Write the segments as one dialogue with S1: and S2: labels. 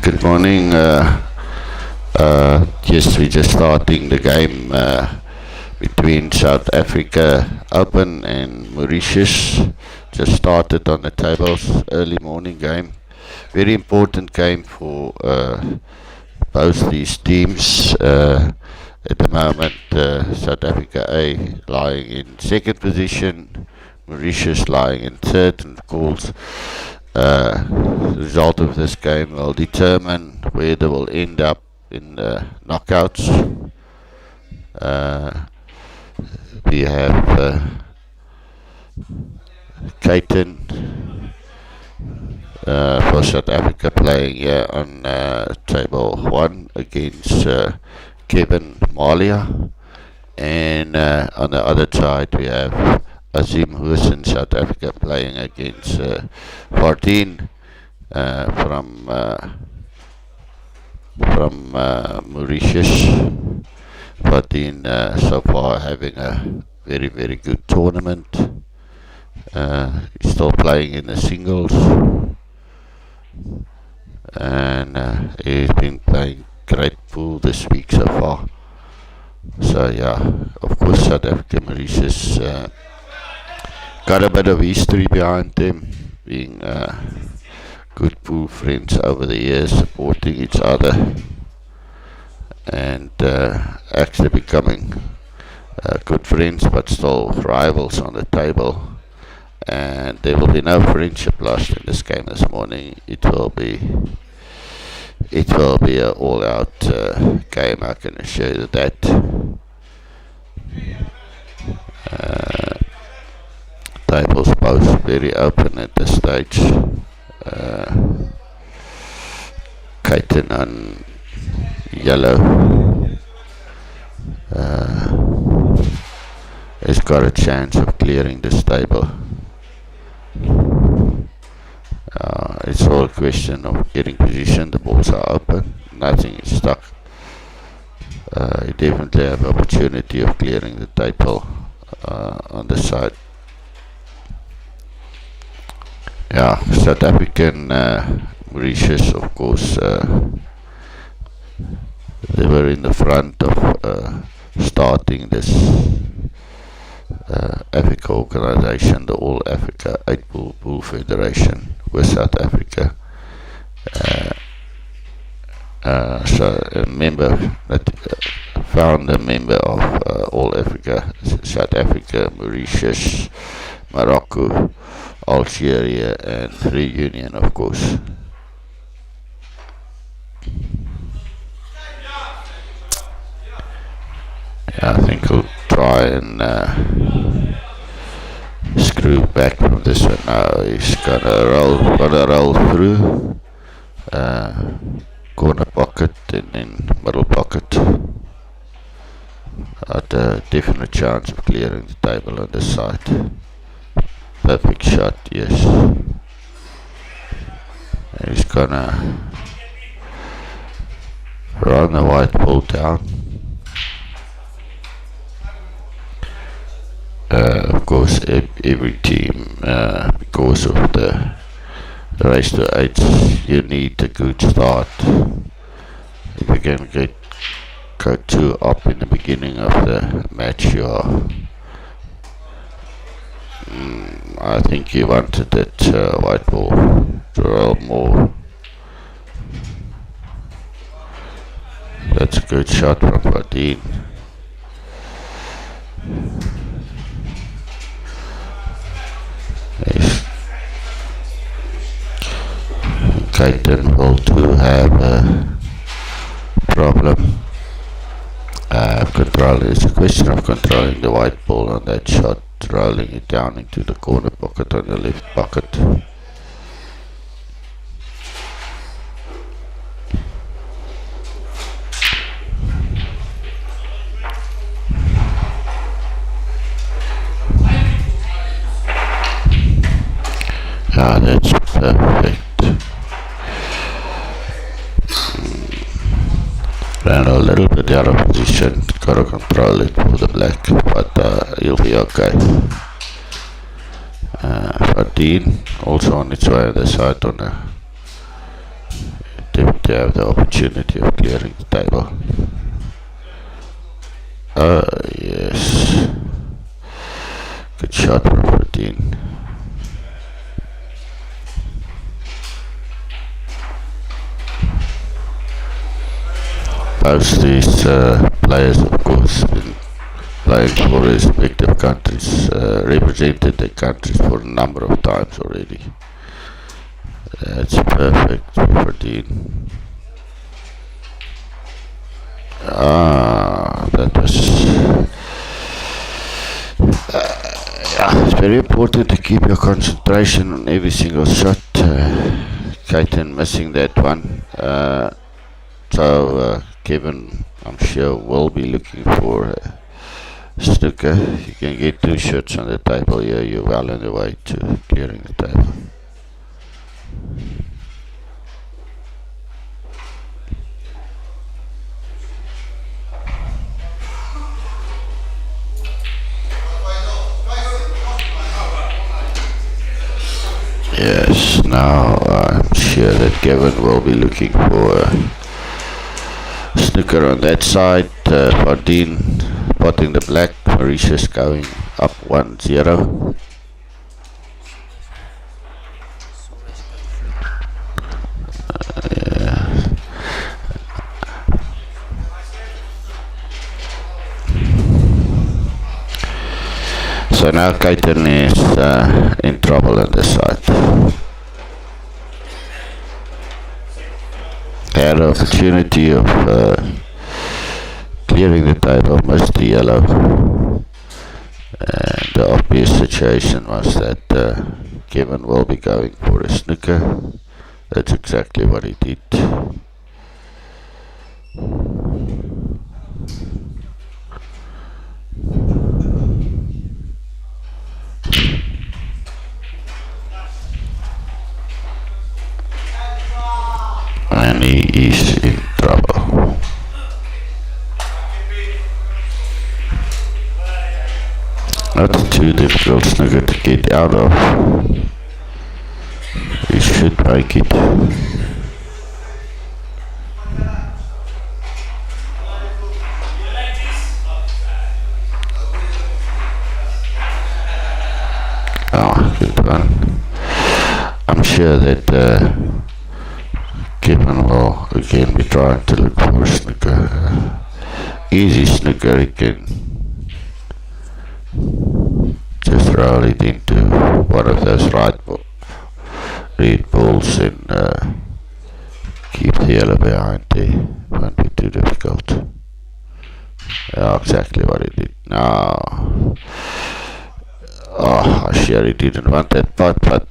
S1: Good morning. Yes, we're just starting the game between South Africa Open and Mauritius. Just started on the tables, early morning game. Very important game for both these teams. At the moment, South Africa A lying in second position, Mauritius lying in third, and of course the result of this game will determine where they will end up in the knockouts. We have Keaton for South Africa playing here on table 1 against Kevin Malia, and on the other side we have Azim Hussein, South Africa, playing against Fardeen from Mauritius. Fardeen so far having a very, very good tournament. He's still playing in the singles, and he's been playing great pool this week so far. So yeah, of course South Africa, Mauritius got a bit of history behind them, being good pool friends over the years, supporting each other, and actually becoming good friends but still rivals on the table. And there will be no friendship lost in this game this morning. It will be an all-out game, I can assure you that. Tables both very open at this stage. Keaton on yellow has got a chance of clearing this table. It's all a question of getting position. The balls are open, nothing is stuck. You definitely have opportunity of clearing the table on the side. Yeah, South African Mauritius, of course, they were in the front of starting this Africa organization, the All Africa 8 Pool Federation with South Africa. So a member, founder member of All Africa, South Africa, Mauritius, Morocco, Algeria, and Reunion, of course. Yeah, I think we'll try and screw back from this one now. He's gonna roll through corner pocket and then middle pocket. At a definite chance of clearing the table on this side. Perfect shot, yes. He's gonna run the white ball down. Of course, every team, because of the race to 8, you need a good start. If you can go 2 up in the beginning of the match, you are. I think he wanted that white ball to roll more. That's a good shot from Bardeen. Keaton will too have a problem. It's a question of controlling the white ball on that shot, rolling it down into the corner pocket on the left pocket. Ah, that's perfect. Ran a little bit out of position, gotta control it for the black, but he'll be okay. Dean also on its way on the side on a to have the opportunity of clearing the table. Yes. Good shot from Dean. Both these players, of course, been playing for respective countries, represented their countries for a number of times already. That's perfect for Dean. That was... yeah, it's very important to keep your concentration on every single shot. Keaton missing that one. So Kevin, I'm sure, will be looking for snooker. You can get 2 shots on the table here. You're well on the way to clearing the table. Yes, now I'm sure that Kevin will be looking for snooker on that side. Bardeen potting the black, Mauritius going up 1-0. So now Keaton is in trouble on this side. Had an opportunity of clearing the table, missed the yellow. And the obvious situation was that Kevin will be going for a snooker. That's exactly what he did. And he is in trouble. Not too difficult snooker to get out of. He should make it. Oh, good one. I'm sure that Kevin will again be trying to look for a snooker. Easy snooker, he can just roll it into one of those red balls and keep the yellow behind there. Won't be too difficult. Yeah, exactly what he did. No. Oh, I'm sure he didn't want that pot, but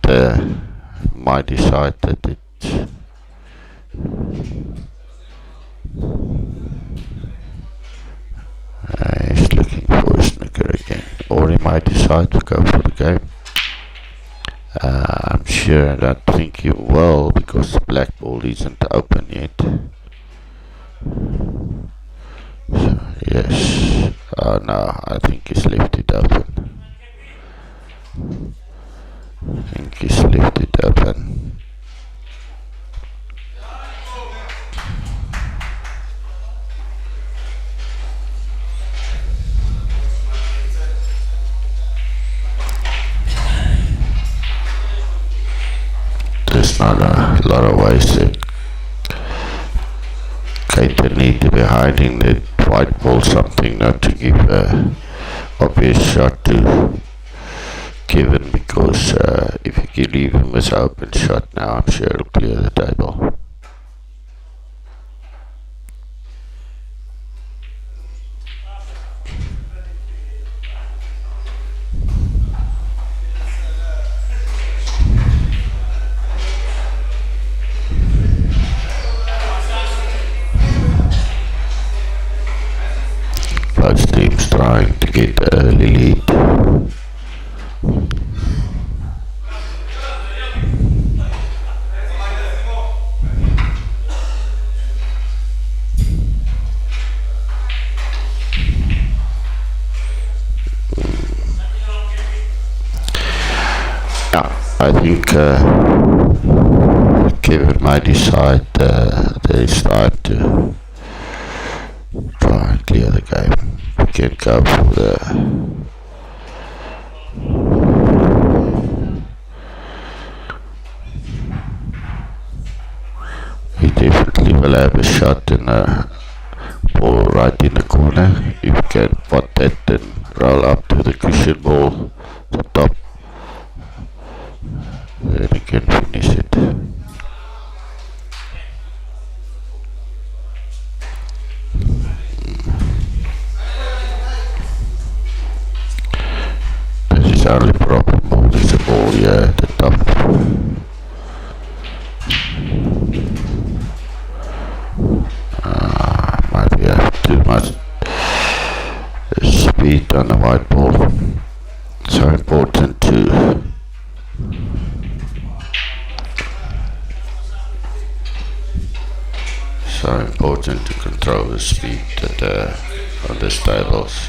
S1: might decide that it... he's looking for a snooker again, or he might decide to go for the game. I'm sure I don't think he will, because the black ball isn't open yet. So, yes. Oh no, I think he's left it open. I think he's left it open. There's not a lot of ways to Keita need to be hiding the white ball something, not to give a obvious shot to Kevin, because if you can leave him as open shot now, I'm sure he'll clear the table. Both teams trying to get the early lead. I think Kevin might decide that it's time to try and clear the game. We can go for he definitely will have a shot in a ball right in the corner. If you can pot that and roll up to the cushion ball, the top, then he can finish it. This is only problem. There's a ball here at the top. Might be too much speed on the white ball. So important to control the speed on these tables.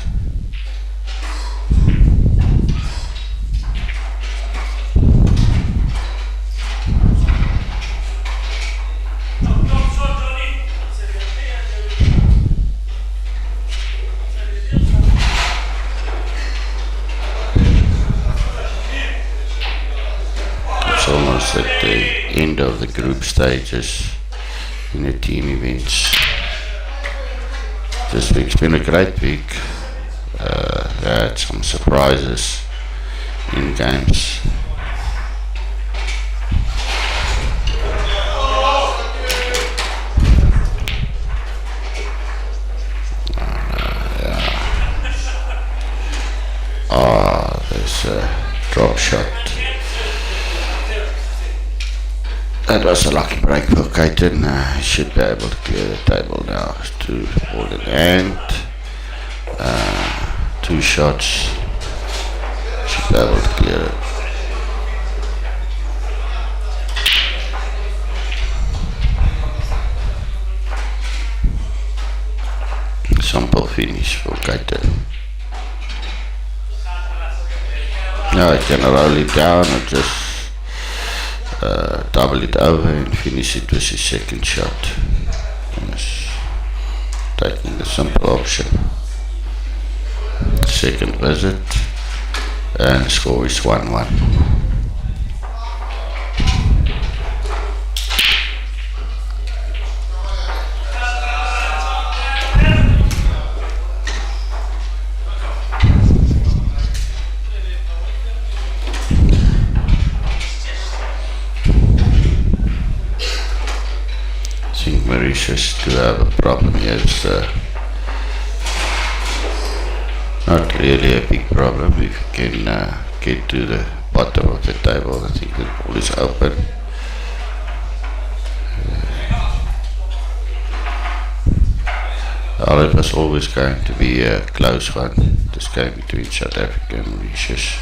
S1: It's almost at the end of the group stages in the team events. This week's been a great week. Had some surprises in games. There's a drop shot. That was a lucky break for Keita. He should be able to clear the table now. 2 ball in hand. 2 shots. Should be able to clear it. Simple finish for Keita. Now I can roll it down or just double it over and finish it with his second shot. Yes. Taking the simple option. Second visit, and score is 1-1. I think Mauritius do have a problem here. It's not really a big problem. If you can get to the bottom of the table, I think the ball is open. It was always going to be a close one, this game between South Africa and Mauritius.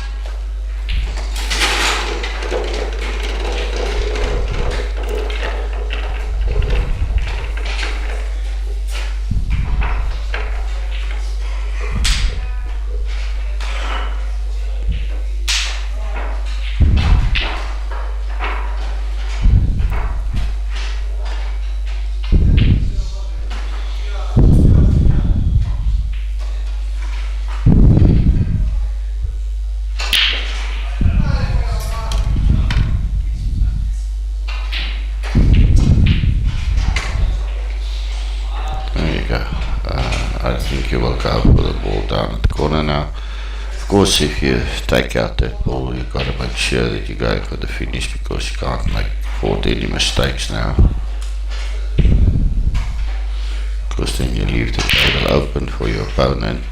S1: go for the ball down at the corner now. Of course, if you take out that ball, you've got to make sure that you're going for the finish, because you can't afford any mistakes now. Because then you leave the table open for your opponent.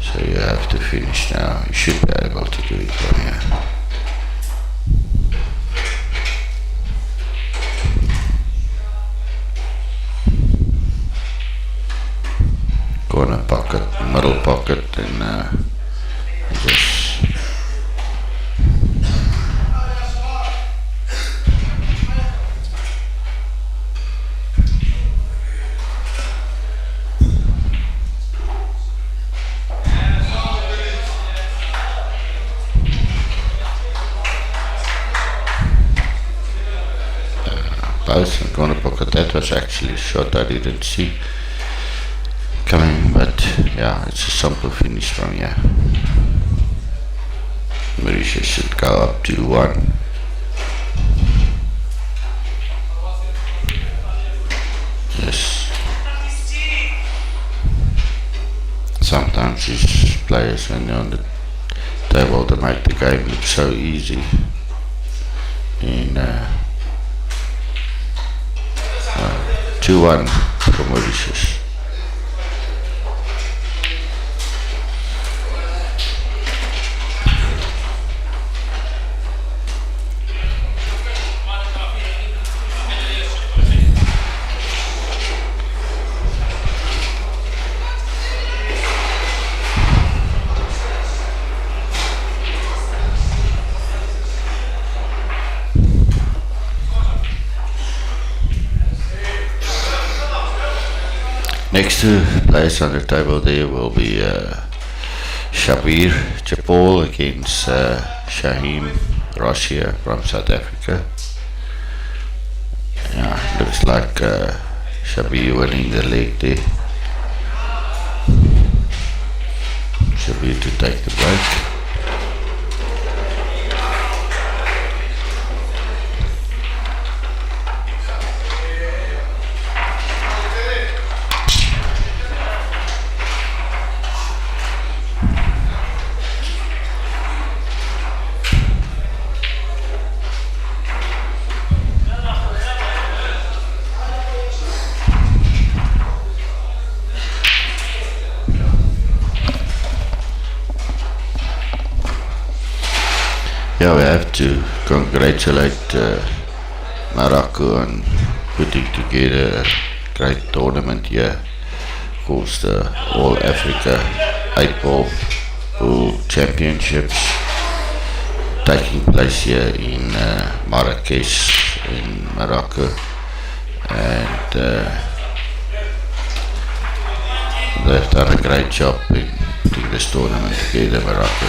S1: So you have to finish now. You should be able to do it from here. Corner pocket, middle pocket, and just both in corner pocket. That was actually a shot I didn't see coming, but yeah, it's a simple finish from here. Mauritius should go up 2-1. Yes. Sometimes these players, when they're on the table, they make the game look so easy. And 2-1 for Mauritius. Next two players on the table there will be Shabir Japol against Shahim Russia from South Africa. Yeah, looks like Shabir winning the leg there. Shabir to take the break. Yeah, we have to congratulate Morocco on putting together a great tournament here. Of course, the All Africa 8-Ball Pool Championships taking place here in Marrakech in Morocco, and they've done a great job in putting this tournament together, Morocco.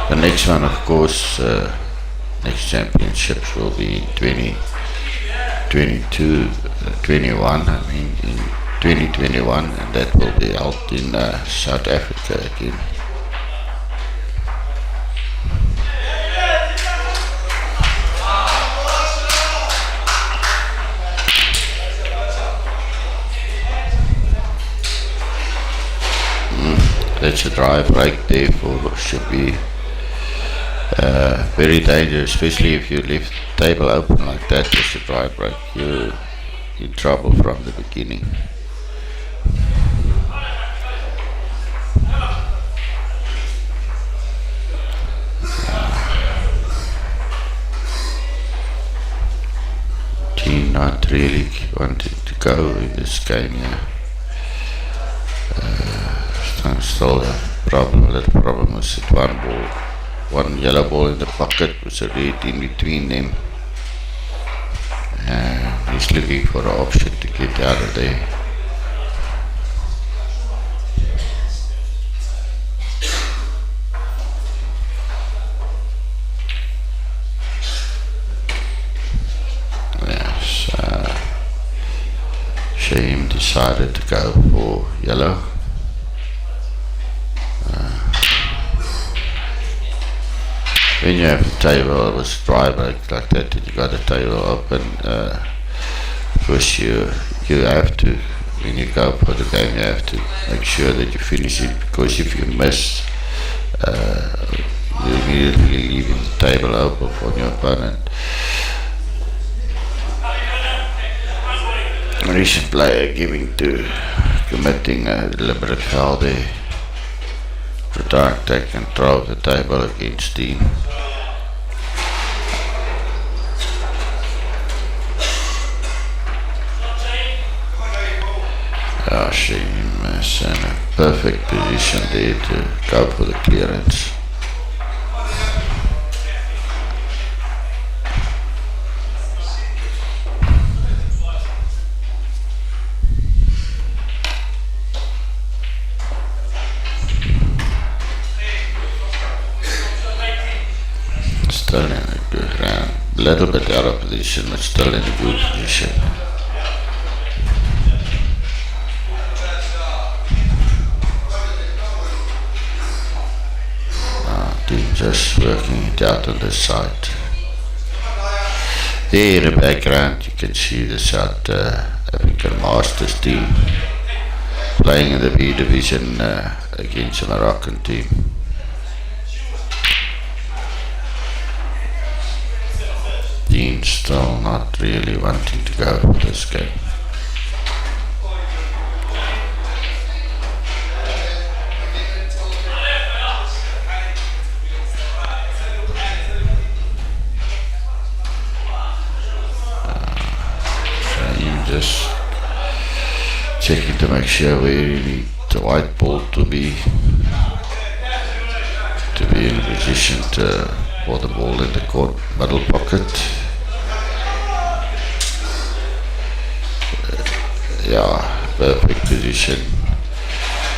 S1: The next one, of course, next championships will be 2021, I mean in 2021, and that will be held in South Africa again. That's a dry break there for Shabir. Very dangerous, especially if you leave the table open like that. Just a dry break, you're in trouble from the beginning. Team not really wanting to go in this game here. Still a problem. The problem was that one yellow ball in the pocket with a red in between them. He's looking for an option to get out of there. Yes, Shahim decided to go for yellow. When you have a table with dry break like that, and you got a table open, first you have to when you go for the game, you have to make sure that you finish it, because if you miss, you're immediately leaving the table open for your opponent. Recent player committing a deliberate foul there to try and take control of the table against team. Shame is in a perfect position there to go for the clearance. Still in a good round, a little bit out of position, but still in a good position. Just working it out on the side. There in the background you can see the South African Masters team playing in the B division against the Moroccan team. Dean still not really wanting to go for this game. Just checking to make sure where you need the white ball to be in a position for the ball in the court middle pocket. Perfect position.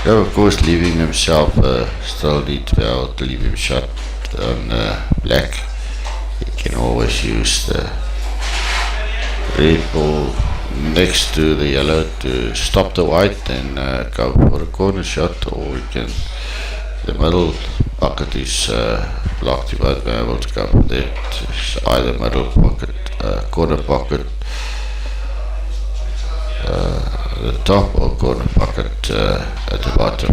S1: Of course, leaving himself still need to be able to leave him shot on black. He can always use the red ball next to the yellow to stop the white and go for a corner shot, or we can, the middle pocket is blocked, you won't be able to go for that. It's either middle pocket, corner pocket, the top, or corner pocket at the bottom.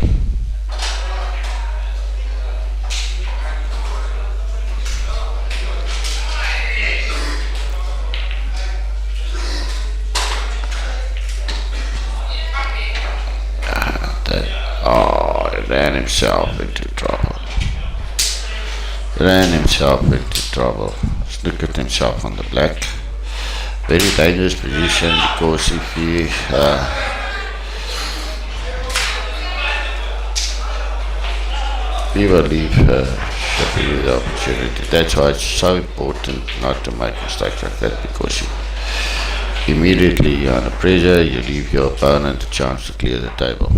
S1: Ran himself into trouble. Snookered himself on the black. Very dangerous position, because if he will leave Shafi the opportunity. That's why it's so important not to make mistakes like that, because you immediately under pressure, you leave your opponent a chance to clear the table.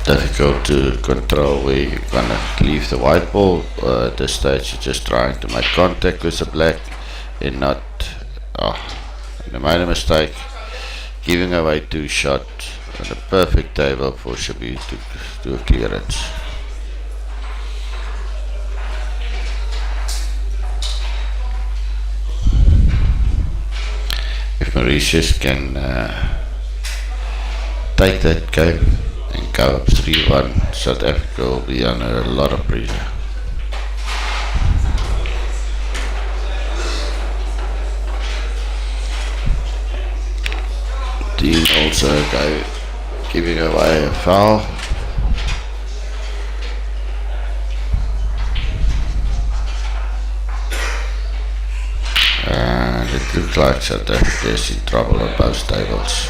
S1: Difficult to control where you're gonna leave the white ball. At this stage you're just trying to make contact with the black and not they made a mistake giving away two shots on a perfect table for Shabi to do a clearance. If Mauritius can take that game and go up 3-1, South Africa will be under a lot of pressure. Dean also giving away a foul. And it looks like South Africa is in trouble on both tables.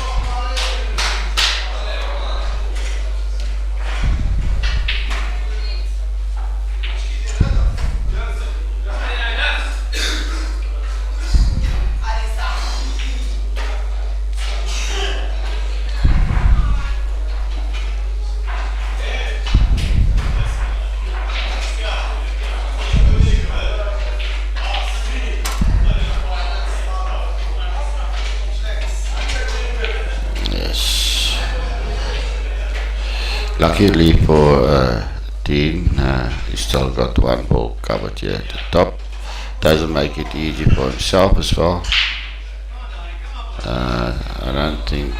S1: Luckily for Dean, he still got one ball covered here at the top. Doesn't make it easy for himself as well. I don't think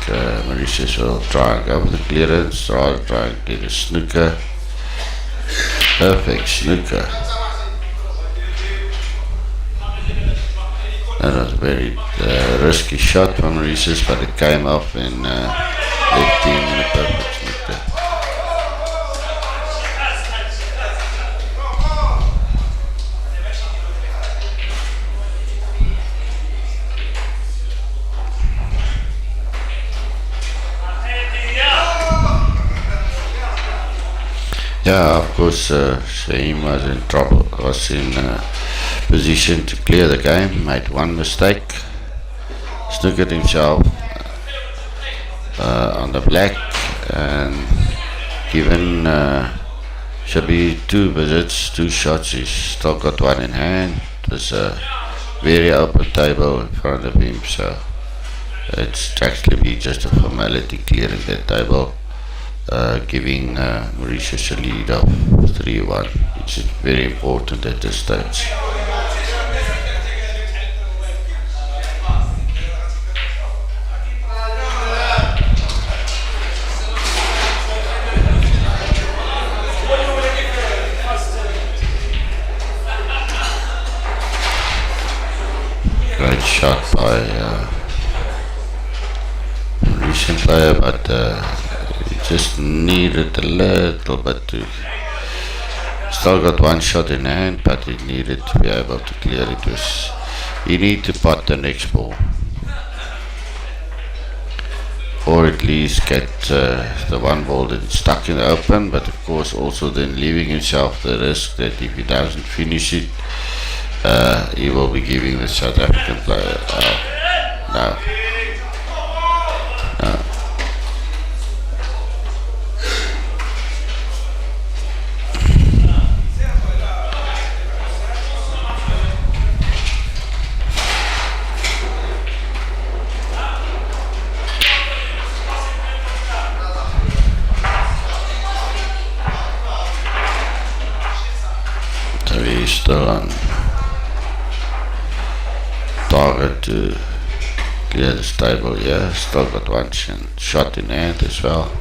S1: Mauritius will try and go for the clearance, rather try and get a snooker. Perfect snooker. That was a very risky shot from Mauritius, but it came off and left him in a perfect snooker. Yeah, of course, Shaim was in trouble, was in position to clear the game, made one mistake, snookered himself on the black, and given Shabi 2 visits, 2 shots, he's still got one in hand. It was a very open table in front of him, so it's actually just a formality clearing that table. Giving Mauritius a lead of 3-1, which is very important at this stage. Great shot by Mauritian player, but just needed a little bit to. Still got one shot in hand, but he needed to be able to clear it. He need to pot the next ball, or at least get the one ball that's stuck in the open. But of course, also then leaving himself the risk that if he doesn't finish it, he will be giving the South African player. No. Still on target to clear this table here. Still got one shot in hand as well.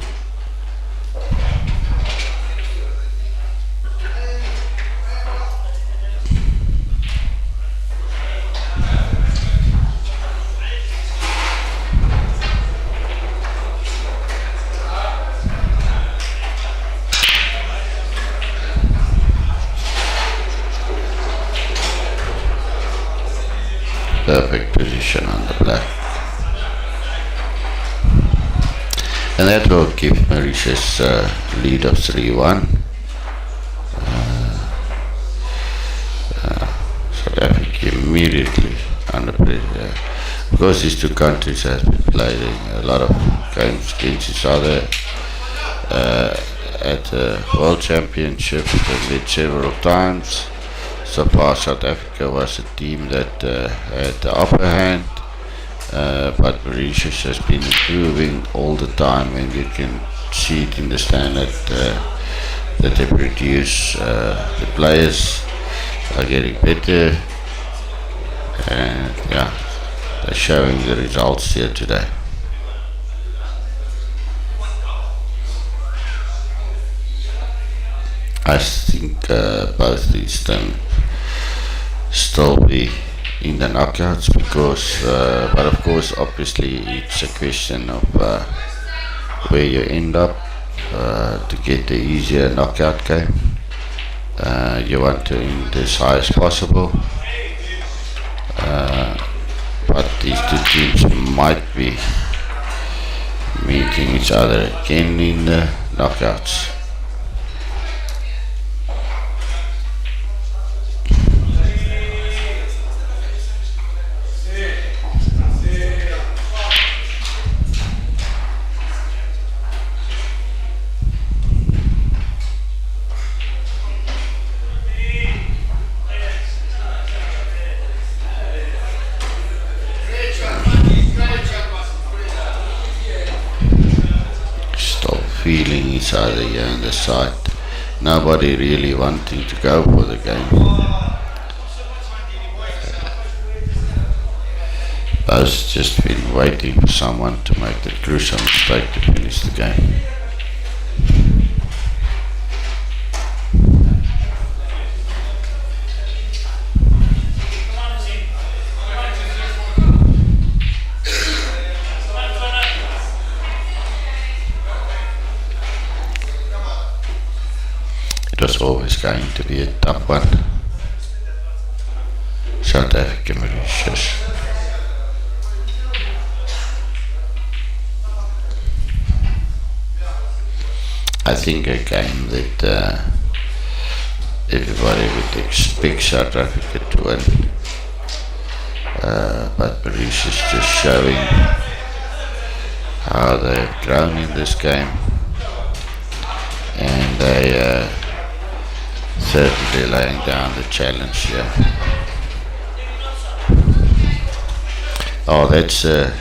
S1: Perfect position on the black, and that will give Mauritius a lead of 3-1. South Africa immediately under pressure, because these two countries have been playing a lot of games against each other at the World Championship. They met several times. So far, South Africa was a team that had the upper hand, but Mauritius has been improving all the time, and you can see it in the standard that they produce. The players are getting better, and yeah, they're showing the results here today. I think both these teams still be in the knockouts, because but of course obviously it's a question of where you end up to get the easier knockout game. You want to end as high as possible, but these two teams might be meeting each other again in the knockouts. Feeling his It's either here on the side. Nobody really wanting to go for the game. Both just been waiting for someone to make the crucial mistake to finish the game. It was always going to be a tough one. South Africa, Mauritius. I think a game that everybody would expect South Africa to win, but Mauritius just showing how they have grown in this game, and they certainly laying down the challenge here. Oh, that's the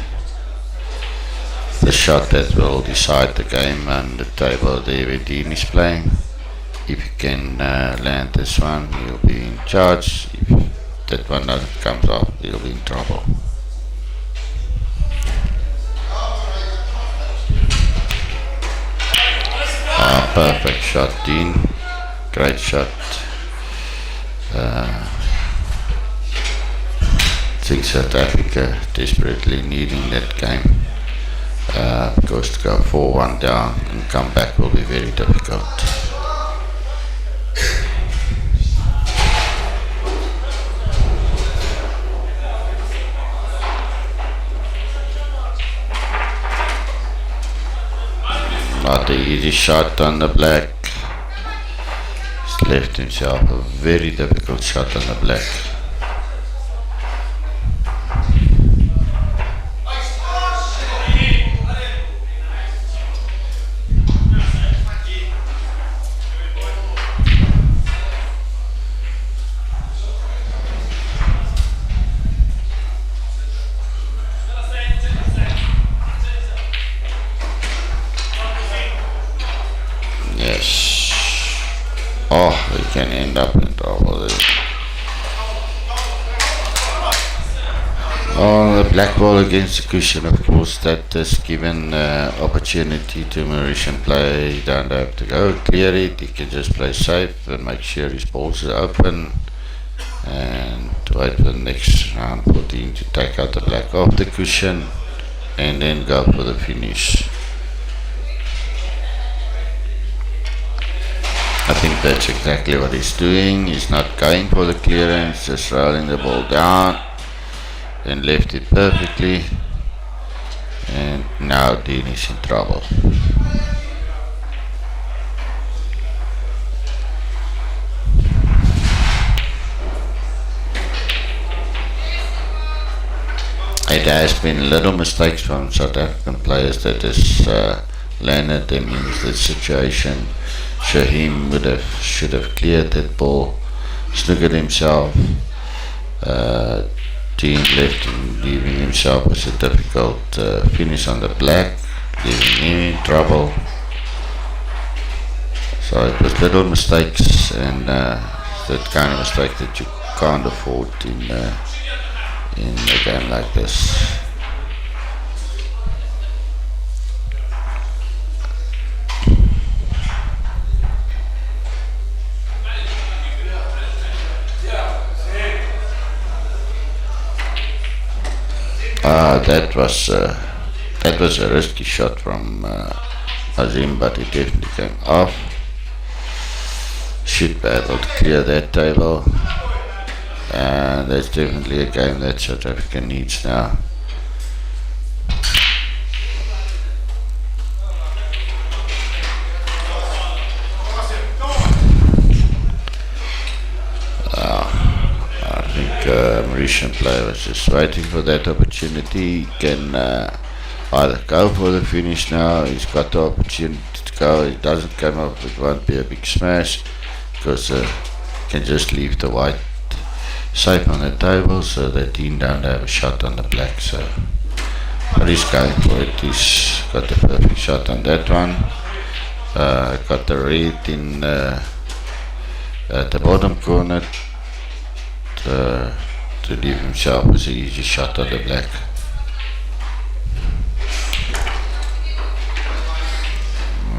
S1: shot that will decide the game on the table there where Dean is playing. If you can land this one, you'll be in charge. If that one doesn't come off, you'll be in trouble. Perfect shot, Dean. Great shot. I think South Africa desperately needing that game. Because to go 4-1 down and come back will be very difficult. Not an easy shot on the black. He's left himself a very difficult shot on the black. Oh, they can end up in trouble there. Oh, the black ball against the cushion, of course, that has given opportunity to Mauritian player. He don't have to go clear it, he can just play safe and make sure his balls are open and wait for the next round for Dean to take out the black off the cushion and then go for the finish. I think that's exactly what he's doing. He's not going for the clearance, just rolling the ball down and left it perfectly, and now Dean is in trouble. It has been little mistakes from South African players that has landed them in this situation. Shaheem should have cleared that ball, snookered himself. Dean left him, leaving himself with a difficult finish on the black, leaving him in trouble. So it was little mistakes, and that kind of mistake that you can't afford in a game like this. That was a risky shot from Azim, but it definitely came off. Should be able to clear that table, and that's definitely a game that South Africa needs now. Mauritian player was just waiting for that opportunity. He can either go for the finish now. He's got the opportunity to go. It doesn't come up, it won't be a big smash, because he can just leave the white safe on the table so that Dean don't have a shot on the black. But he's going for it. He's got the perfect shot on that one, Got the red in at the bottom corner to leave himself as an easy shot on the black.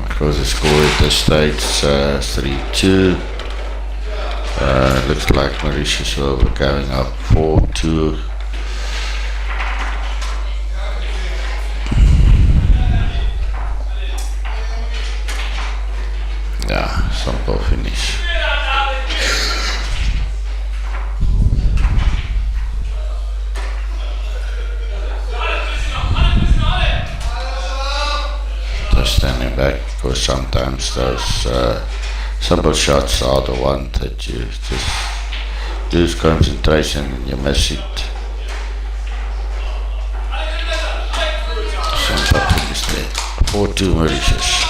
S1: Because the score at this stage 3-2. Looks like Mauritius will be going up 4-2. Yeah, simple finish. Just standing back, because sometimes those simple shots are the one that you just lose concentration and you miss it. Simple finish there. 4-2 Mauritius.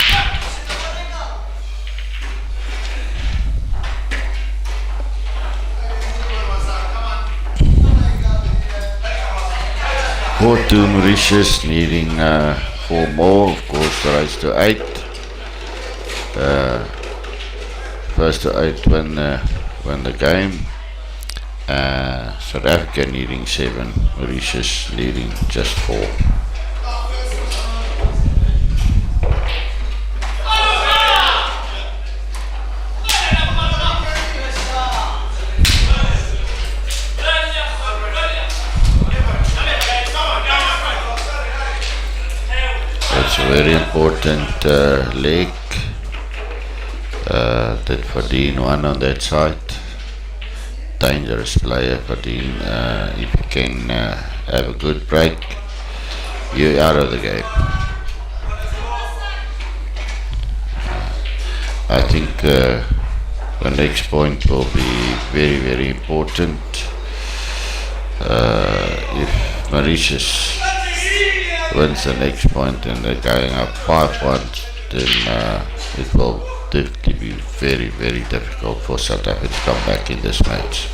S1: Mauritius needing 4 more, of course, to rise to 8. First to 8 win the game. South Africa needing 7, Mauritius needing just 4. It's a very important leg that Fadine won on that side. Dangerous player, Fadine. If you can have a good break, you're out of the game. I think the next point will be very, very important. If Mauritius wins the next point and they're going up 5 points, then it will definitely be very, very difficult for South Africa to come back in this match.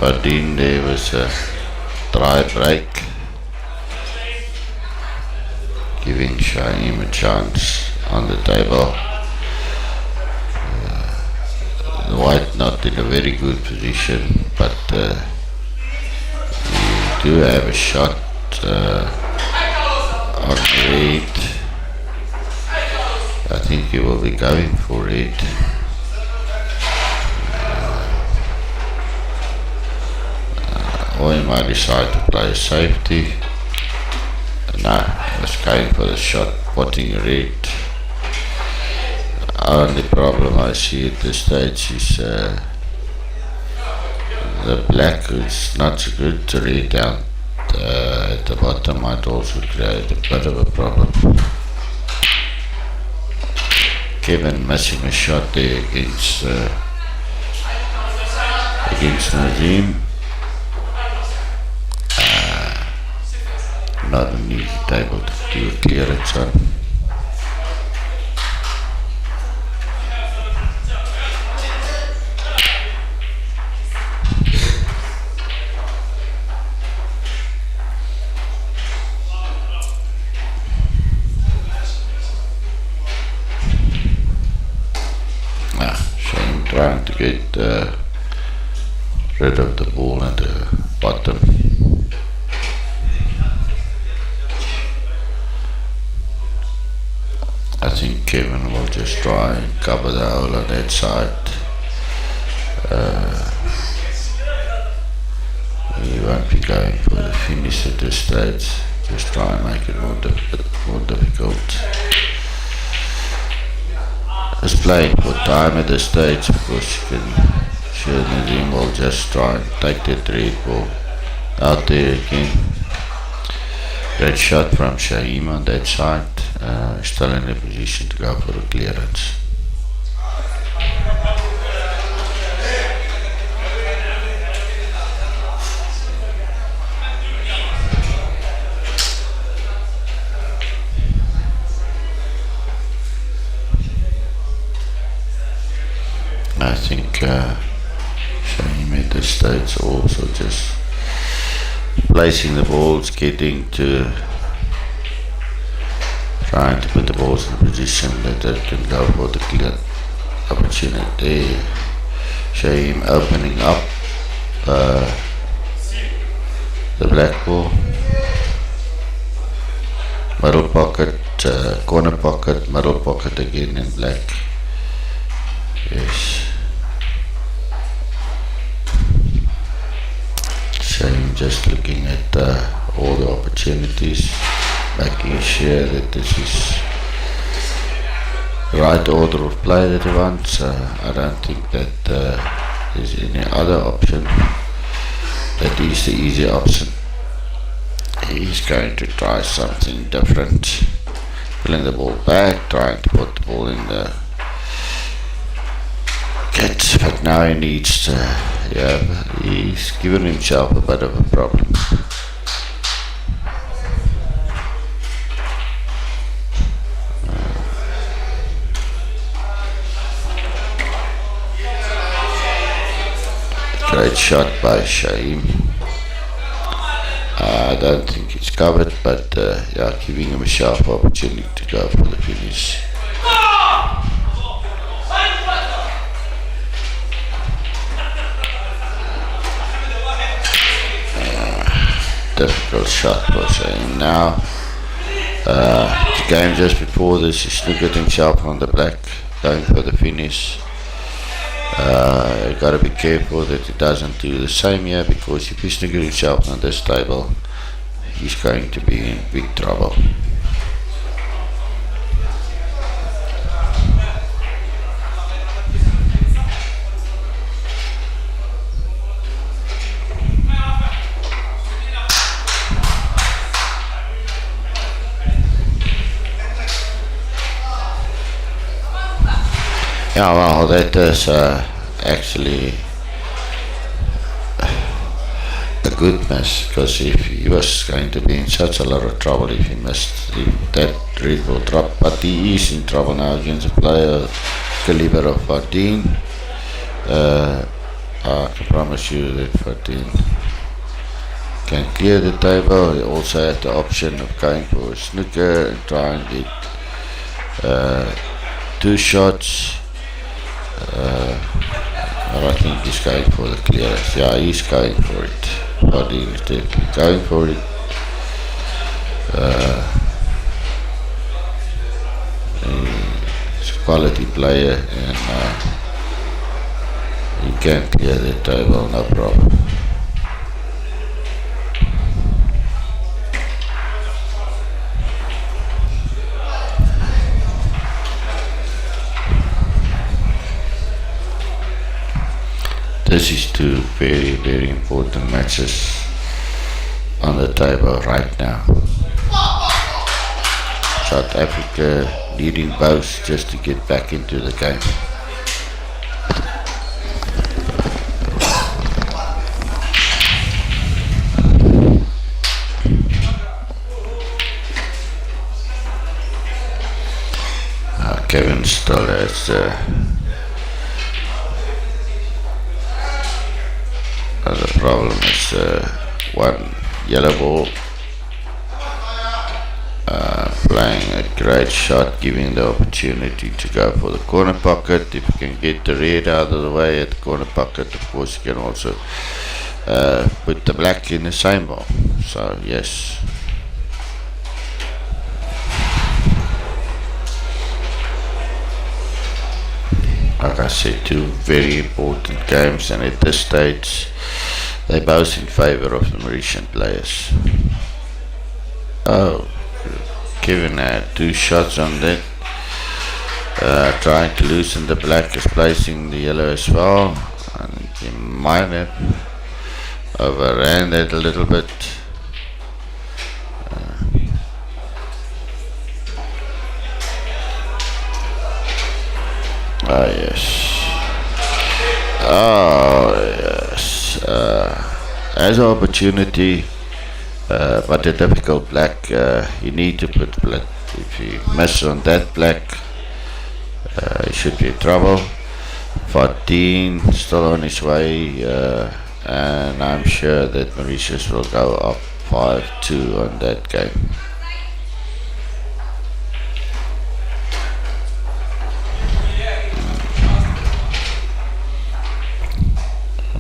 S1: Fadine, there was a dry break, giving Shaim a chance on the table. The white not in a very good position, but you do have a shot on red. I think he will be going for it. Or he might decide to play safety. No, he was going for the shot, potting red. Only problem I see at this stage is the black is not so good. The red down at the bottom might also create a bit of a problem. Kevin missing a shot there against Nazim. Not an easy table to do a clearance on. Shame trying to get rid of the ball at the bottom. I think Kevin will just try and cover the hole on that side. He won't be going for the finish at this stage. Just try and make it more difficult. He's playing for time at this stage because you can sure Nazim will just try and take that red ball out there again. Great shot from Shaim on that side. Still in a position to go for a clearance. I think Shaim at this stage also just placing the balls, getting to trying to put the balls in a position that they can go for the clear opportunity. Shaim opening up the black ball, middle pocket, corner pocket, middle pocket again in black. Yes. Shaim just looking at all the opportunities, making sure that this is the right order of play that he wants. I don't think that there's any other option. That is the easy option. He's going to try something different, pulling the ball back, trying to put the ball in the catch, but now he needs to, he's given himself a bit of a problem. Great shot by Shaim. I don't think it's covered, but giving him a sharp opportunity to go for the finish. Difficult shot for Shaim now. The game just before this, he snookered himself on the black, going for the finish. Got to be careful that he doesn't do the same here, because if he snookers himself on this table, he's going to be in big trouble. Yeah, well, that is actually a good miss, because if he was going to be in such a lot of trouble if he missed, that red will drop. But he is in trouble now against a player caliber of 14. I can promise you that 14 can clear the table. He also had the option of going for a snooker and try and get 2 shots. I think he's going for the clearance. Yeah, he's going for it. But he's definitely going for it. He's a quality player, and he can clear the table, no problem. This is 2 very, very important matches on the table right now. South Africa needing both just to get back into the game. Kevin still has the problem is one yellow ball, playing a great shot, giving the opportunity to go for the corner pocket. If you can get the red out of the way at the corner pocket, of course you can also put the black in the same ball. So yes, like I said, 2 very important games, and at this stage they're both in favour of the Mauritian players. Oh, Kevin had 2 shots on that. Trying to loosen the black, is placing the yellow as well, and he might have overran that a little bit. Ah, yes. Oh, yes. As an opportunity, but a difficult black, you need to put black. If you miss on that black, you should be in trouble. 14, still on his way, and I'm sure that Mauritius will go up 5-2 on that game.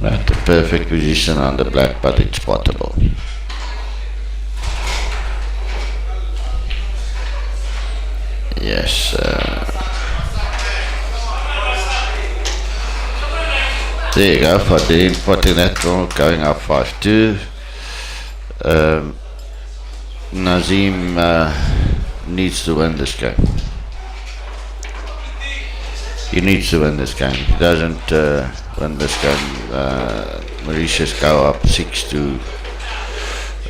S1: Not the perfect position on the black, but it's spottable. Yes. There you go, 14 natural, going up 5-2. Nazim needs to win this game. He needs to win this game. If he doesn't win this game, Mauritius go up 6-2.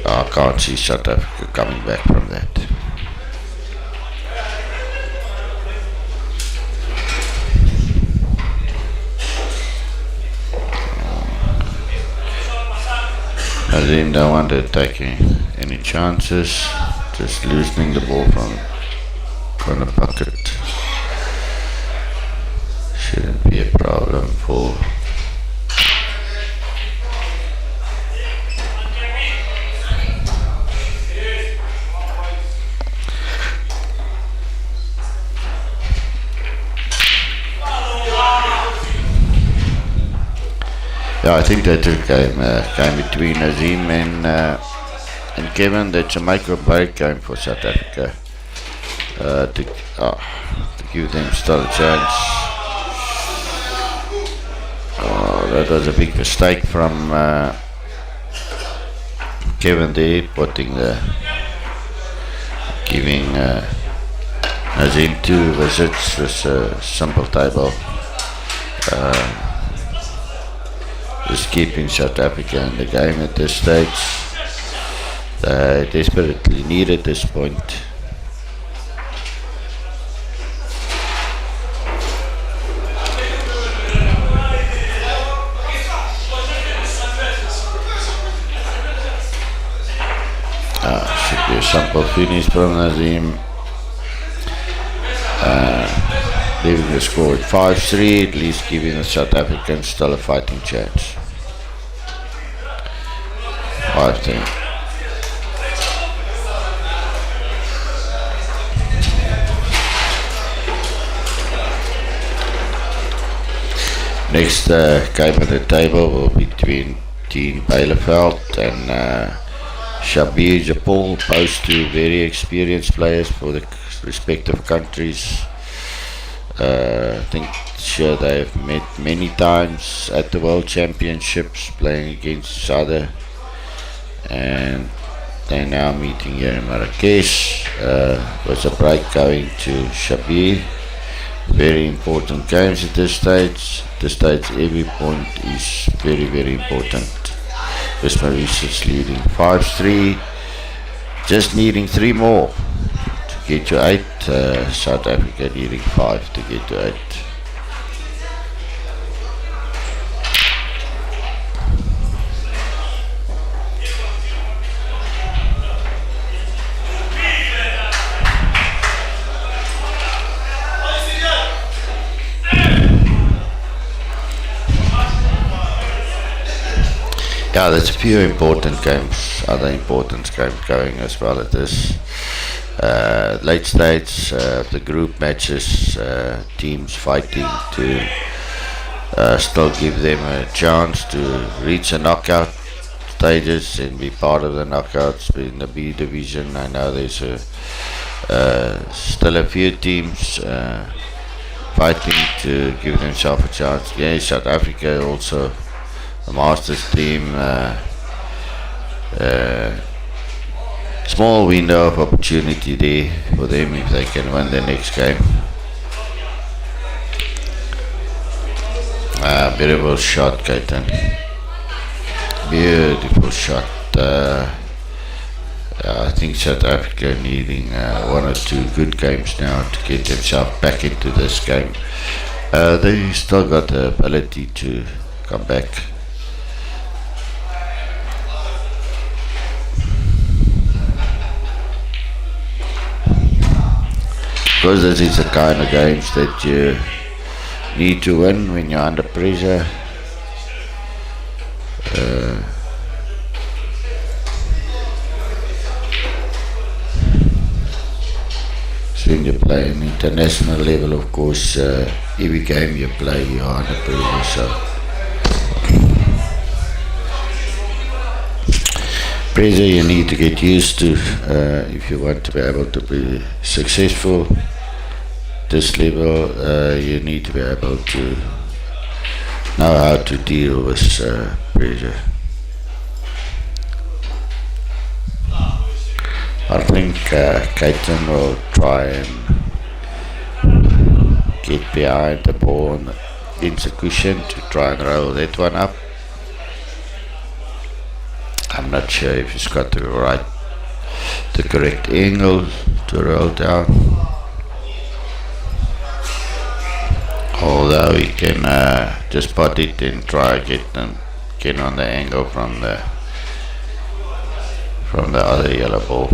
S1: I can't see South Africa coming back from that. Nazim don't want to take any chances, just loosening the ball from the pocket. Shouldn't be a problem for yeah, I think that's a game between Nazim and Kevin. That's a make or break game for South Africa to give them still a chance. Oh, that was a big mistake from Kevin there, giving Nazim 2 visits with a simple table. Just keeping South Africa in the game at this stage. They desperately need at this point. Should be a simple finish from Nazim. Leaving the score at 5-3, at least giving the South Africans still a fighting chance. 5-3. Next game at the table will be between Team Bielefeld and Shabir Japol, both two very experienced players for the respective countries. I think sure they have met many times at the World Championships, playing against each other, and they're now meeting here in Marrakech. Was a break going to Shabir. Very important games at this stage. At this stage, every point is very, very important. West Mauritius leading 5-3, just needing 3 more to get to 8. South Africa needing 5 to get to 8. Yeah, there's a few important games, other important games going as well at this late stage of the group matches, teams fighting to still give them a chance to reach the knockout stages and be part of the knockouts in the B division. I know there's still a few teams fighting to give themselves a chance. Yeah, South Africa also, the Masters team, small window of opportunity there for them if they can win the next game. Beautiful shot, Kaitan. Beautiful shot. I think South Africa needing 1 or 2 good games now to get themselves back into this game. They still got the ability to come back. Because this is the kind of games that you need to win when you're under pressure. So when you play an international level, of course, every game you play, you're under pressure. So pressure you need to get used to if you want to be able to be successful. This level, you need to be able to know how to deal with pressure. I think Caton will try and get behind the ball and against the cushion to try and roll that one up. I'm not sure if he's got the correct angle to roll down. Although he can just pot it and try get on the angle from the other yellow ball.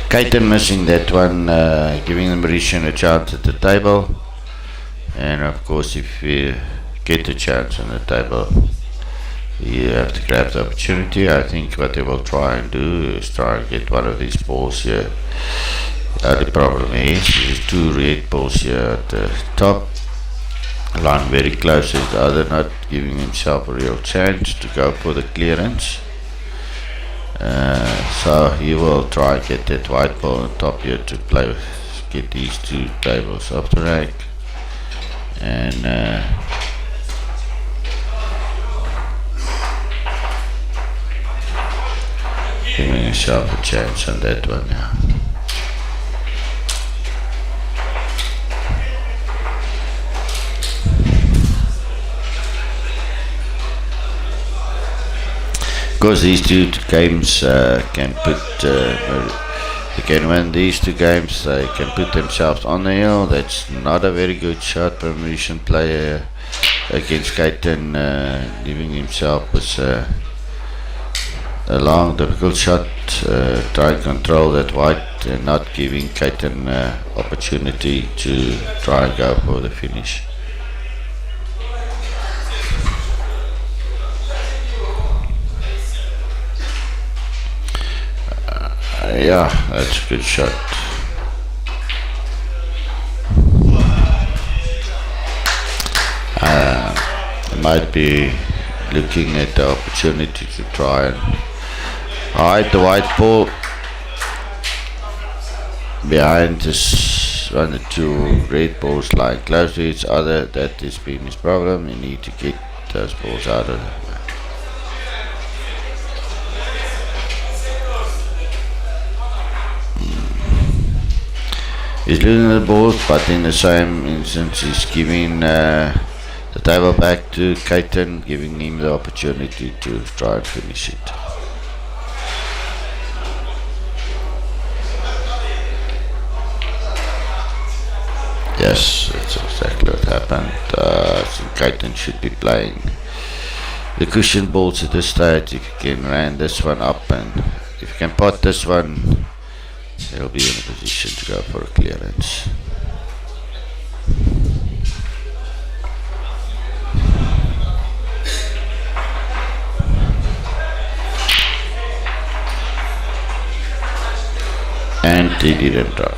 S1: Caton missing that one, giving the Mauritian a chance at the table. And of course, if you get a chance on the table, you have to grab the opportunity. I think what they will try and do is try and get one of these balls here. The problem is there's two red balls here at the top, lying very close to the other, not giving himself a real chance to go for the clearance. So he will try and get that white ball on top here to play with, get these two tables off the rack. And giving himself a chance on that one now. Because these two games can put, they can win these two games, they can put themselves on the hill. That's not a very good shot from a Mauritian player against Caton, leaving himself with a long, difficult shot, trying to control that white and not giving Caton opportunity to try and go for the finish. Yeah, that's a good shot. Might be looking at the opportunity to try and hide the white ball behind this one or two red balls lying close to each other. That has been his problem. You need to get those balls out of there. He's losing the balls, but in the same instance he's giving the table back to Caton, giving him the opportunity to try and finish it. Yes, that's exactly what happened. I think Caton should be playing the cushion balls at this stage. If you can land this one up and if you can pot this one, he'll be in a position to go for a clearance. And he didn't drop.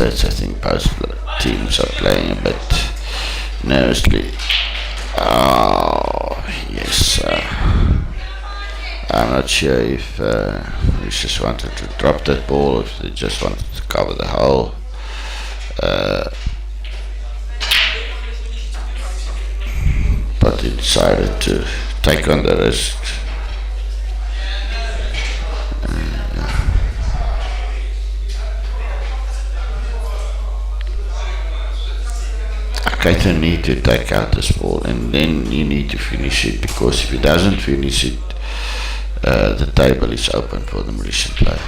S1: I think both teams are playing a bit nervously. Oh, yes. I'm not sure if we just wanted to drop that ball, if they just wanted to cover the hole. But he decided to take on the risk. Keita need to take out this ball, and then you need to finish it, because if he doesn't finish it, the table is open for the Mauritian player.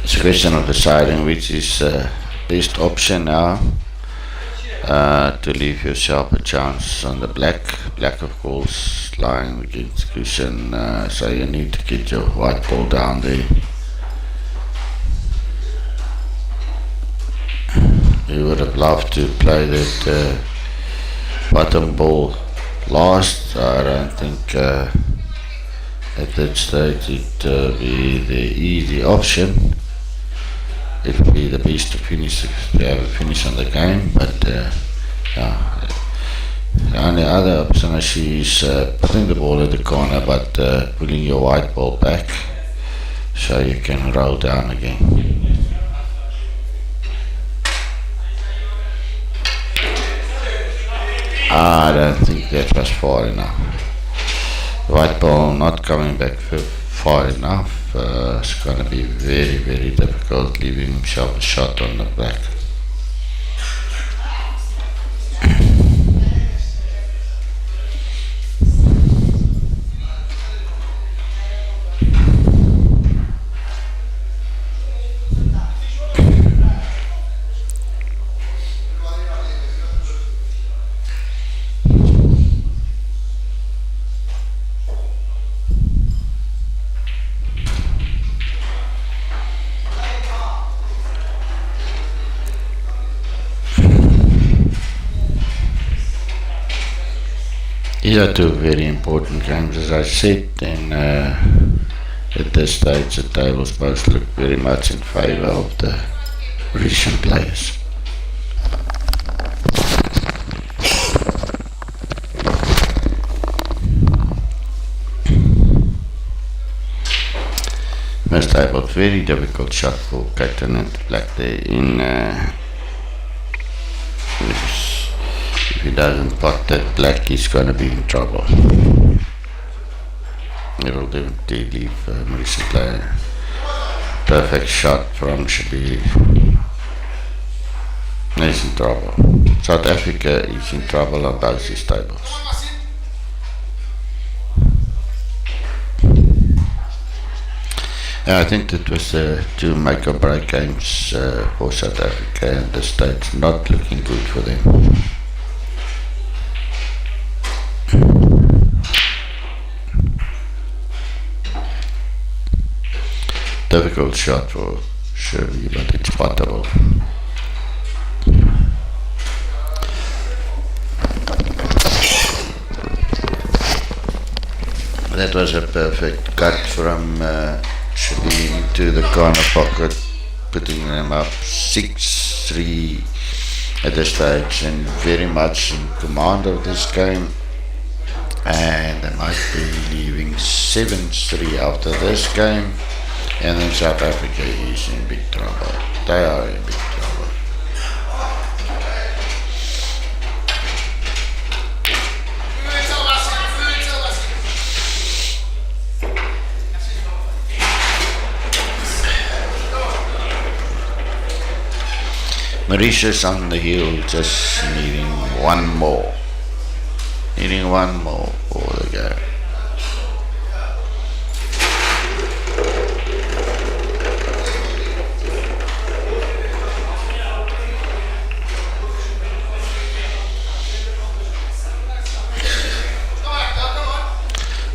S1: It's a question of deciding which is best option now to leave yourself a chance on the black. Black, of course, lying against the cushion, so you need to get your white ball down there. You would have loved to play that bottom ball last. I don't think at that stage it would be the easy option. It would be the best to finish, to have a finish on the game, but yeah. The only other option I see is putting the ball at the corner, but pulling your white ball back so you can roll down again. I don't think that was far enough. White ball not coming back far enough. It's going to be very, very difficult leaving himself a shot on the black. These are two very important games, as I said, and at this stage the tables both look very much in favour of the Mauritian players. Most table, very difficult shot for Captain and Black there in if he doesn't pot that black, he's going to be in trouble. It will definitely leave Mauritian player. Perfect shot from Shabir. He's in trouble. South Africa is in trouble on both these tables. I think that was two make or break games for South Africa, and the state's not looking good for them. Difficult shot for Shirley, but it's potable. That was a perfect cut from Shirley into the corner pocket, putting them up 6-3 at this stage, and very much in command of this game. And they might be leaving 7-3 after this game. And then South Africa is in big trouble. They are in big trouble. Mauritius on the hill, just needing one more. Needing one more for the game.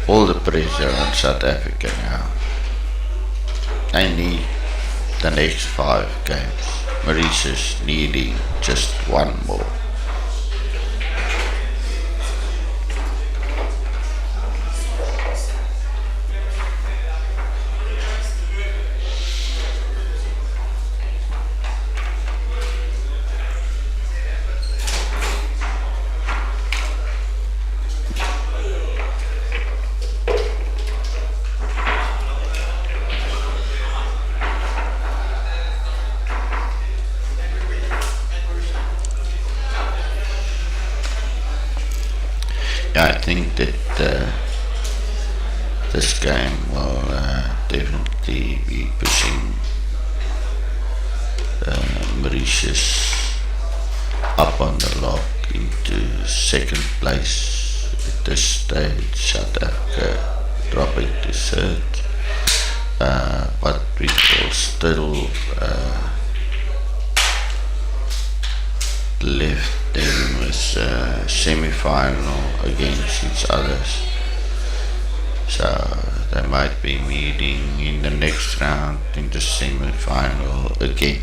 S1: All the pressure on South Africa now. They need the next 5 games. Mauritius needing just one more. Yeah, I think that this game will definitely be pushing Mauritius up on the log into second place. At this stage, South Africa dropping to third, but we will still left them with semi-final against each other. So they might be meeting in the next round in the semi-final again.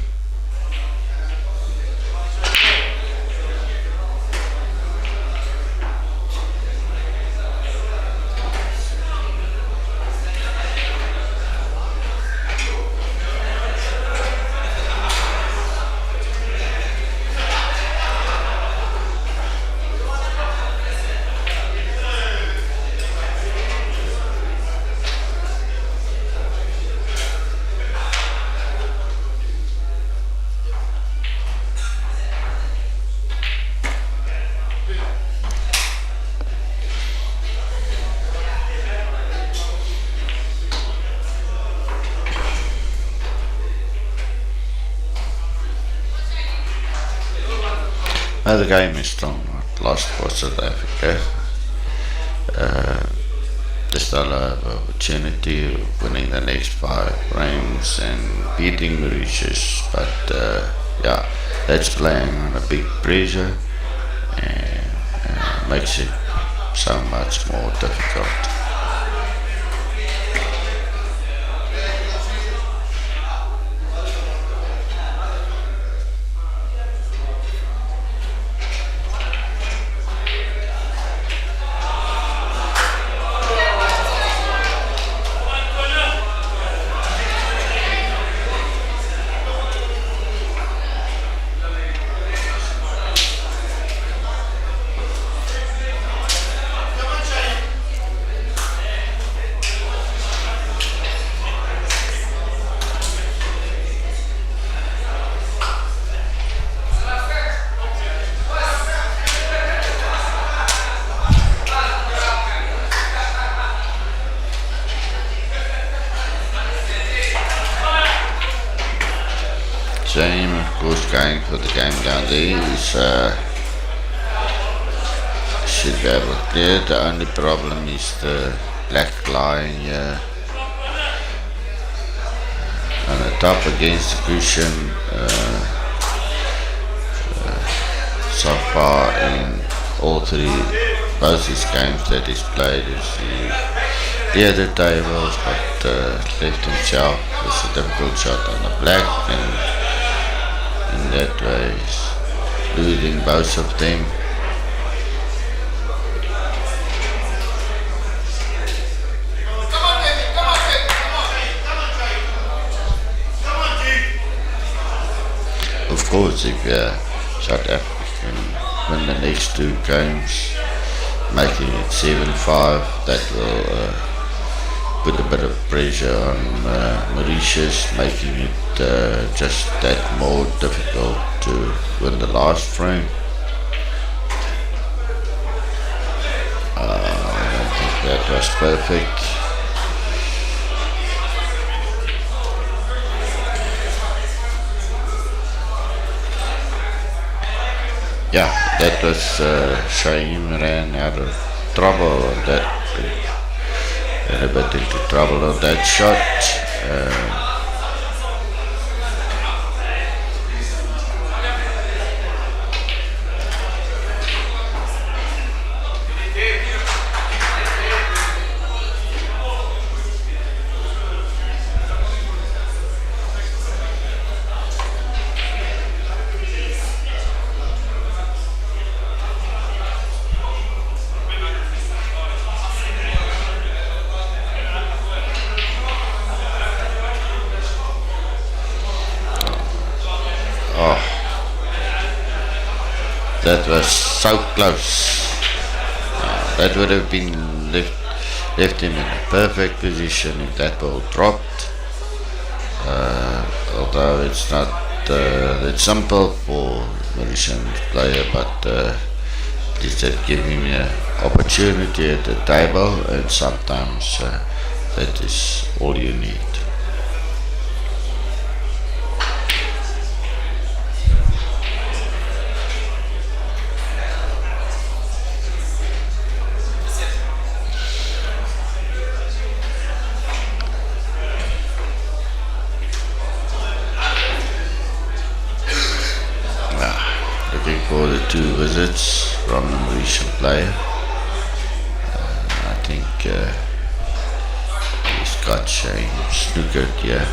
S1: The game is still not lost for South Africa. They still have an opportunity of winning the next 5 frames and beating Mauritius, but yeah, that's playing on a big pressure and makes it so much more difficult. Shame, of course, going for the game down there is should be able to clear. The only problem is the black line here on the top against the cushion. So far in all 3, both these games that he's played, is clear the tables, but left himself with a difficult shot on the black, and in that way he's losing both of them. Of course, if South Africa can win the next 2 games, making it 7-5, that will put a bit of pressure on Mauritius, making it just that more difficult to win the last frame. I don't think that was perfect. Yeah, that was Shaim ran out of trouble on that. Ran a bit into trouble on that shot. That was so close. That would have been left him in a perfect position if that ball dropped. Although it's not that simple for Mauritian player, but This that give him an opportunity at the table, and sometimes that is all you need. Looking for the 2 visits from the Mauritian player. I think he's got Shane snookered here.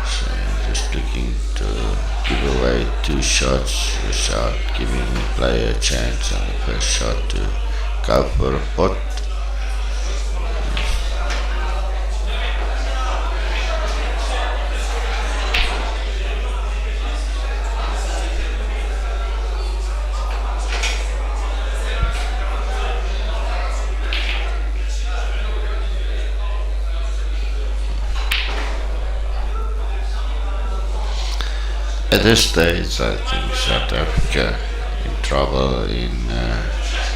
S1: So just looking to give away 2 shots without giving the player a chance on the first shot to go for a pot. At this stage, I think South Africa in trouble in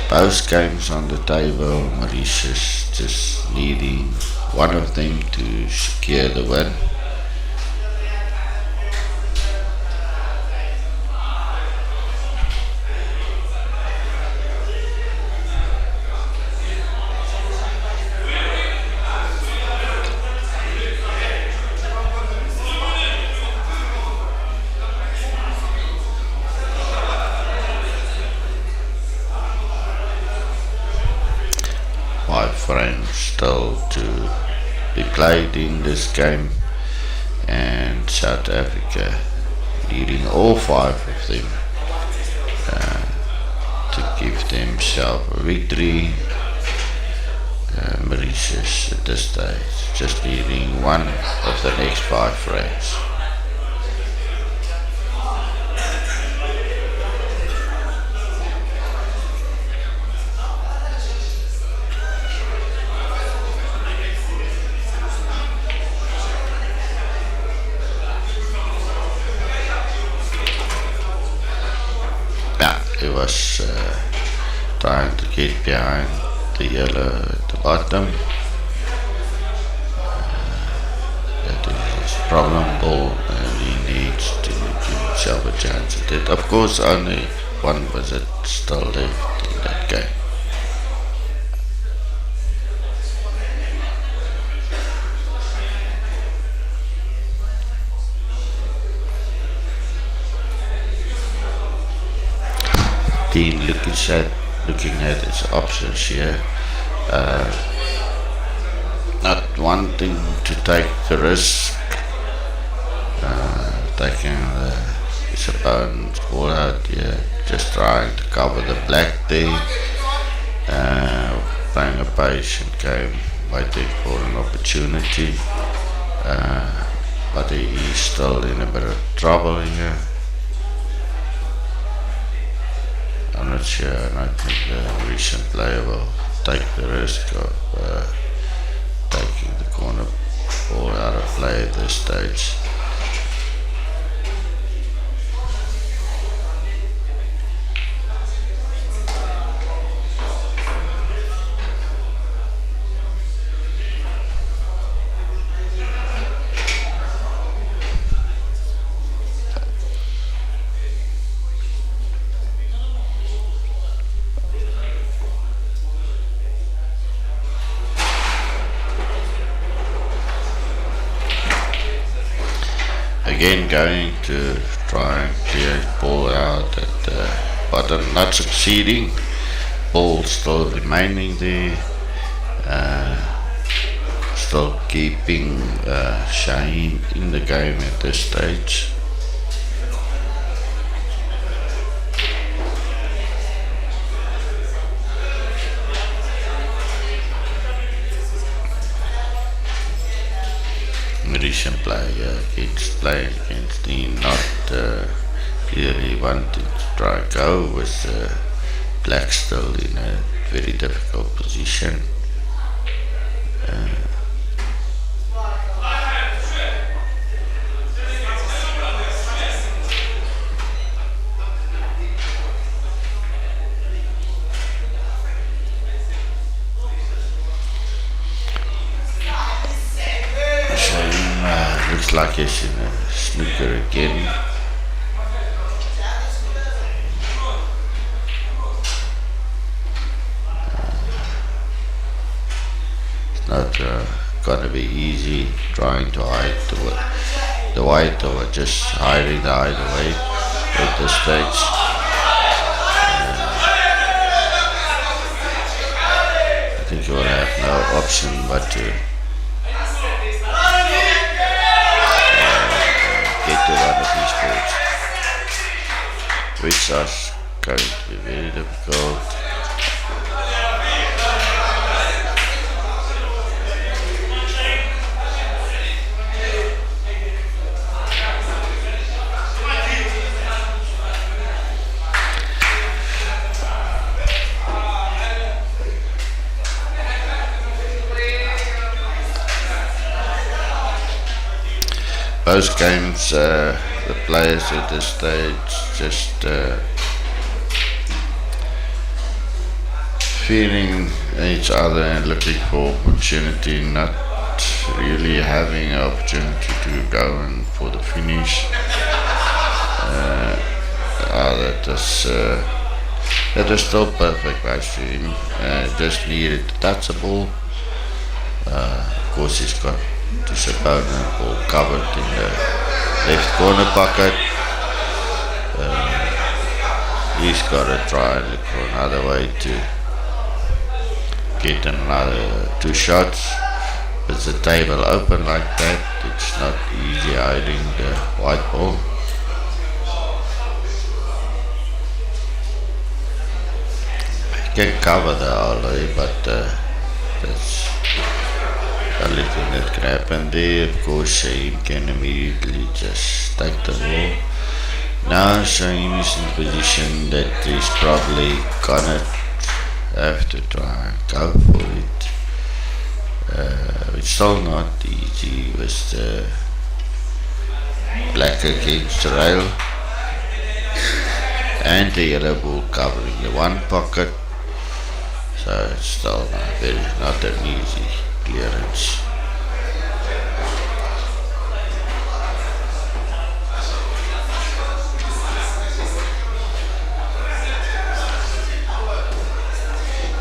S1: both games on the table. Mauritius just needing one of them to secure the win. Frames still to be played in this game, and South Africa needing all 5 of them to give themselves a victory. Mauritius at this stage just needing one of the next 5 frames. He was trying to get behind the yellow at the bottom. That is his problem ball, and he needs to give himself a chance at it. Of course, only 1 visit still left in that game. Dean looking at his options here, not wanting to take the risk, taking his opponent's ball out here, just trying to cover the black there, playing a patient game, waiting for an opportunity, but he is still in a bit of trouble here. I'm not sure, and I think the recent player will take the risk of taking the corner ball out of play at this stage. Again going to try and clear his ball out at the bottom, not succeeding. Ball still remaining there, still keeping Shaheen in the game at this stage. Mauritian player playing against Dean, not clearly wanting to try and go with black still in a very difficult position. looks like he's in a snooker again. It's not gonna be easy trying to hide the white or just hiding the either way at this stage. I think you will have no option but to get to one of these boards, which is going to be very difficult. Most games, the players at this stage just feeling each other and looking for opportunity, not really having an opportunity to go and for the finish. That is still perfect by him. Just needed to touch the ball. Of course, he's got his opponent ball covered in the left corner pocket. He's got to try and look for another way to get another 2 shots. With the table open like that, it's not easy hiding the white ball. He can cover the alley, but that's only thing that can happen there. Of course, Shaim can immediately just take the ball. Now Shaim is in a position that he's probably gonna have to try and go for it. It's still not easy with the black against the rail and the yellow ball covering the one pocket, so it's still not an easy clearance.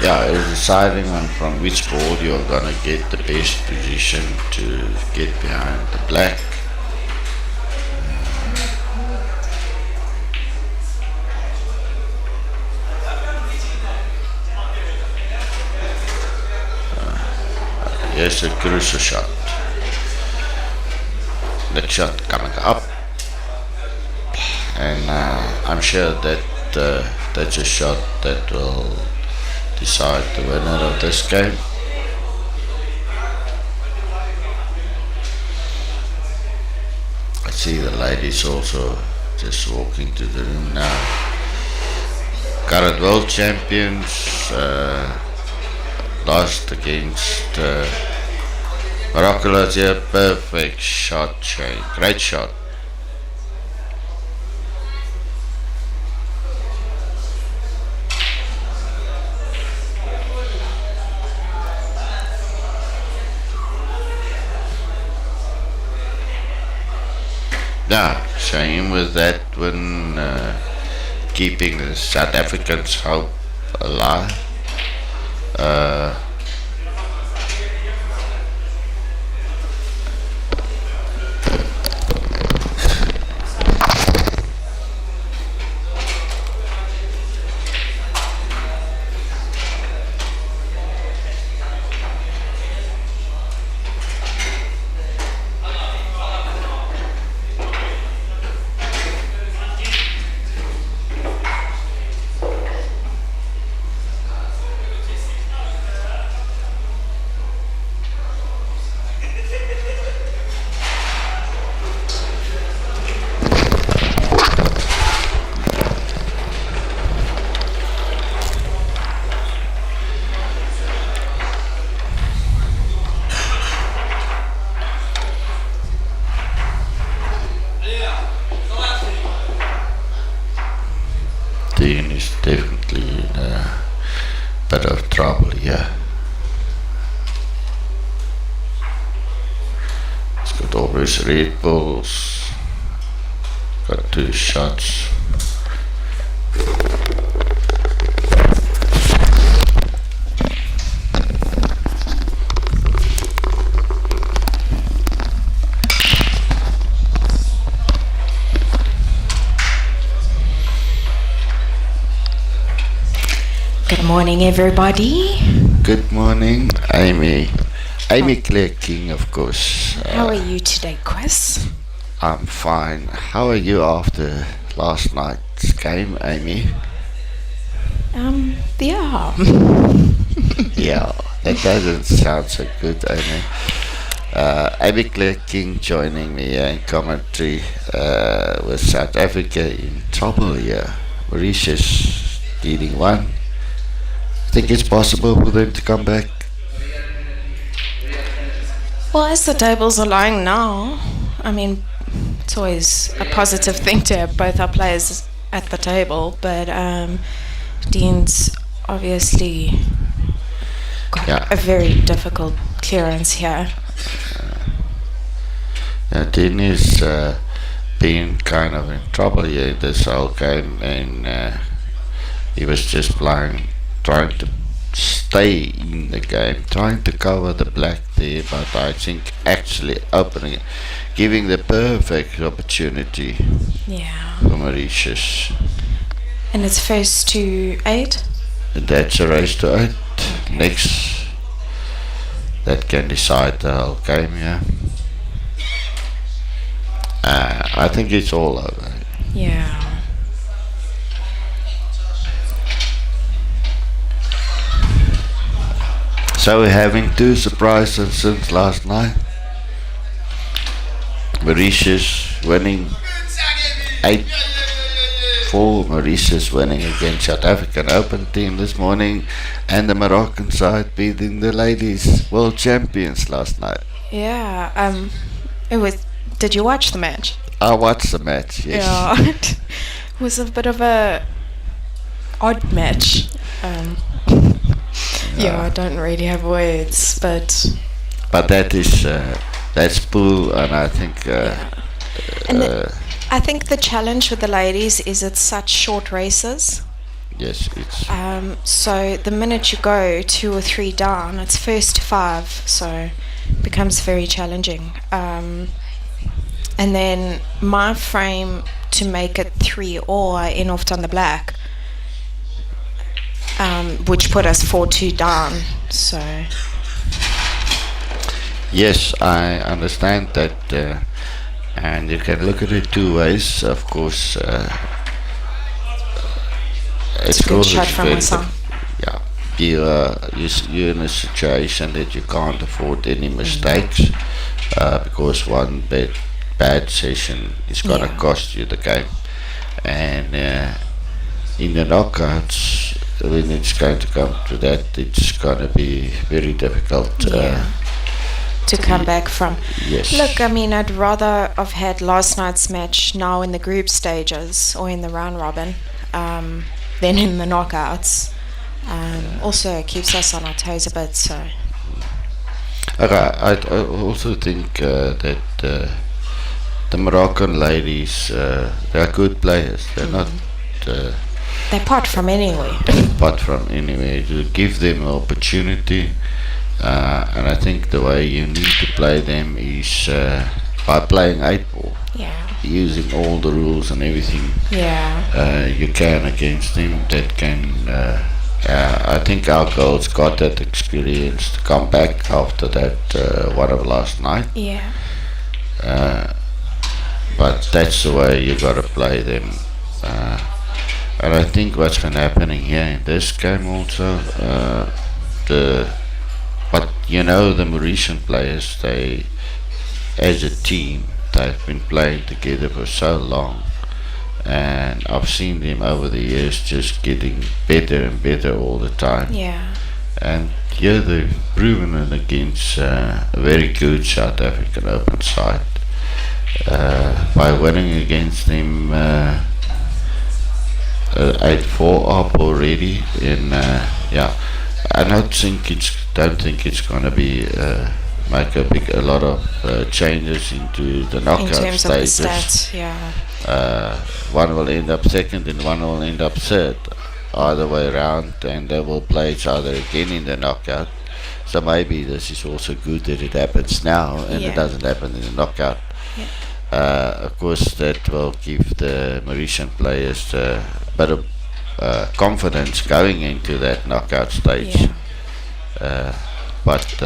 S1: Yeah, it's deciding on from which board you're gonna get the best position to get behind the black. Here's a crucial shot. Next shot coming up, and I'm sure that that's a shot that will decide the winner of this game. I see the ladies also just walking to the room now. Current world champions, lost against Morocco last year. Perfect shot, Shane. Great shot. Yeah, shame with that one, keeping the South Africans' hope alive. Dean is definitely in a bit of trouble here. He's got With all those Red Bulls. Got 2 shots.
S2: Good morning, everybody.
S1: Good morning, Amy. Amy Claire King, of course.
S2: How are you today, Chris?
S1: I'm fine. How are you after last night's game, Amy?
S2: Yeah.
S1: Yeah, that doesn't sound so good, Amy. Amy Claire King joining me in commentary with South Africa in trouble here. Mauritius leading 1. Think it's possible for them to come back?
S2: Well, as the tables are lying now, I mean, it's always a positive thing to have both our players at the table, but Dean's obviously got a very difficult clearance here.
S1: Dean is been kind of in trouble here in this whole game, and he was just trying to stay in the game, trying to cover the black there, but I think actually opening it, giving the perfect opportunity for Mauritius.
S2: And it's first to 8?
S1: That's a race to 8. Okay. Next, that can decide the whole game, yeah. I think it's all over.
S2: Yeah.
S1: So we're having 2 surprises since last night. Mauritius winning 8-4. Mauritius winning against South African Open team this morning, and the Moroccan side beating the ladies world champions last night.
S2: Yeah. Did you watch the match?
S1: I watched the match. Yes.
S2: Yeah. It was a bit of a odd match. Yeah, I don't really have words, but
S1: that is that's pool, and I think
S2: I think the challenge with the ladies is it's such short races.
S1: Yes, it's
S2: so the minute you go 2 or 3 down, it's first to 5, so it becomes very challenging. And then my frame to make it 3 or in off on the black. Which put us 4-2 down. So
S1: yes, I understand that, and you can look at it 2 ways. Of course,
S2: it's a good shot from my son.
S1: Yeah, you're in a situation that you can't afford any mistakes, because one bad session is going to cost you the game, and in the knockouts, when it's going to come to that, it's going to be very difficult
S2: to come back from.
S1: Yes.
S2: Look, I mean, I'd rather have had last night's match now in the group stages or in the round robin than in the knockouts. Also, it keeps us on our toes a bit. So.
S1: Okay, I also think that the Moroccan ladies, they are good players. They're not.
S2: They part from anywhere.
S1: To give them an opportunity, and I think the way you need to play them is by playing 8-ball.
S2: Yeah.
S1: Using all the rules and everything.
S2: Yeah.
S1: You can against them. That can. I think our girls got that experience to come back after that one of last night.
S2: Yeah.
S1: But that's the way you got to play them. And I think what's been happening here in this game also, the Mauritian players, they, as a team, they've been playing together for so long, and I've seen them over the years just getting better and better all the time.
S2: Yeah.
S1: And here they've proven it against a very good South African Open side by winning against them 8-4 up already. And I don't think it's going to be make a lot of changes into the
S2: In
S1: knockout
S2: terms of the
S1: stages.
S2: stats, yeah.
S1: One will end up second and one will end up third, either way around, and they will play each other again in the knockout. So maybe this is also good that it happens now and
S2: Yeah.
S1: it doesn't happen in the knockout. Of course, that will give the Mauritian players a bit of confidence going into that knockout stage.
S2: Yeah.
S1: But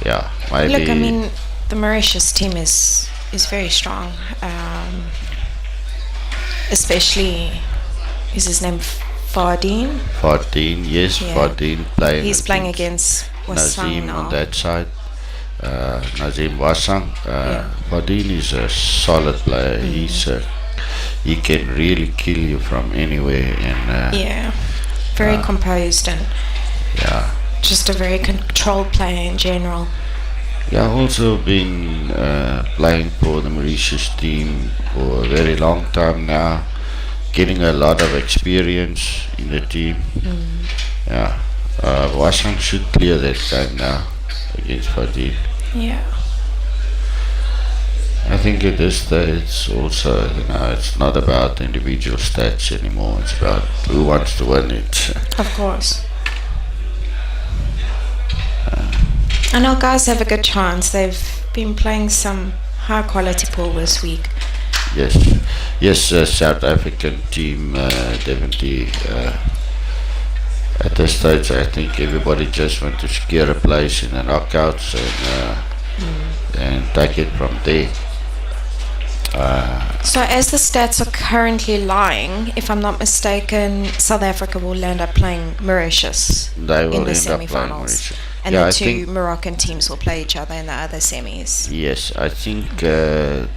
S1: yeah, maybe.
S2: Look, I mean, the Mauritius team is very strong. Especially, is his name Fardine?
S1: 14, yes,
S2: Yeah.
S1: 14 playing.
S2: He's playing against Wasang
S1: Nazim
S2: now.
S1: on that side. Nazim Wasang.
S2: Yeah.
S1: Fardine is a solid player. He can really kill you from anywhere, and
S2: Yeah, very composed and
S1: yeah.
S2: just a very controlled player in general.
S1: Yeah, also been playing for the Mauritius team for a very long time now, getting a lot of experience in the team. Yeah, Wasang should clear that game now against Fadil.
S2: Yeah.
S1: I think at this stage also, it's not about individual stats anymore. It's about who wants to win it.
S2: Of course. And our guys have a good chance. They've been playing some high quality pool this week.
S1: Yes, South African team definitely. At this stage, I think everybody just wants to secure a place in the knockouts and take it from there.
S2: So as the stats are currently lying, if I'm not mistaken, South Africa will end up playing Mauritius
S1: They will
S2: in the
S1: end up playing
S2: semi-finals.
S1: Mauritius.
S2: And
S1: Yeah,
S2: the
S1: I
S2: two
S1: think-
S2: Moroccan teams will play each other in the other semis.
S1: Yes, I think the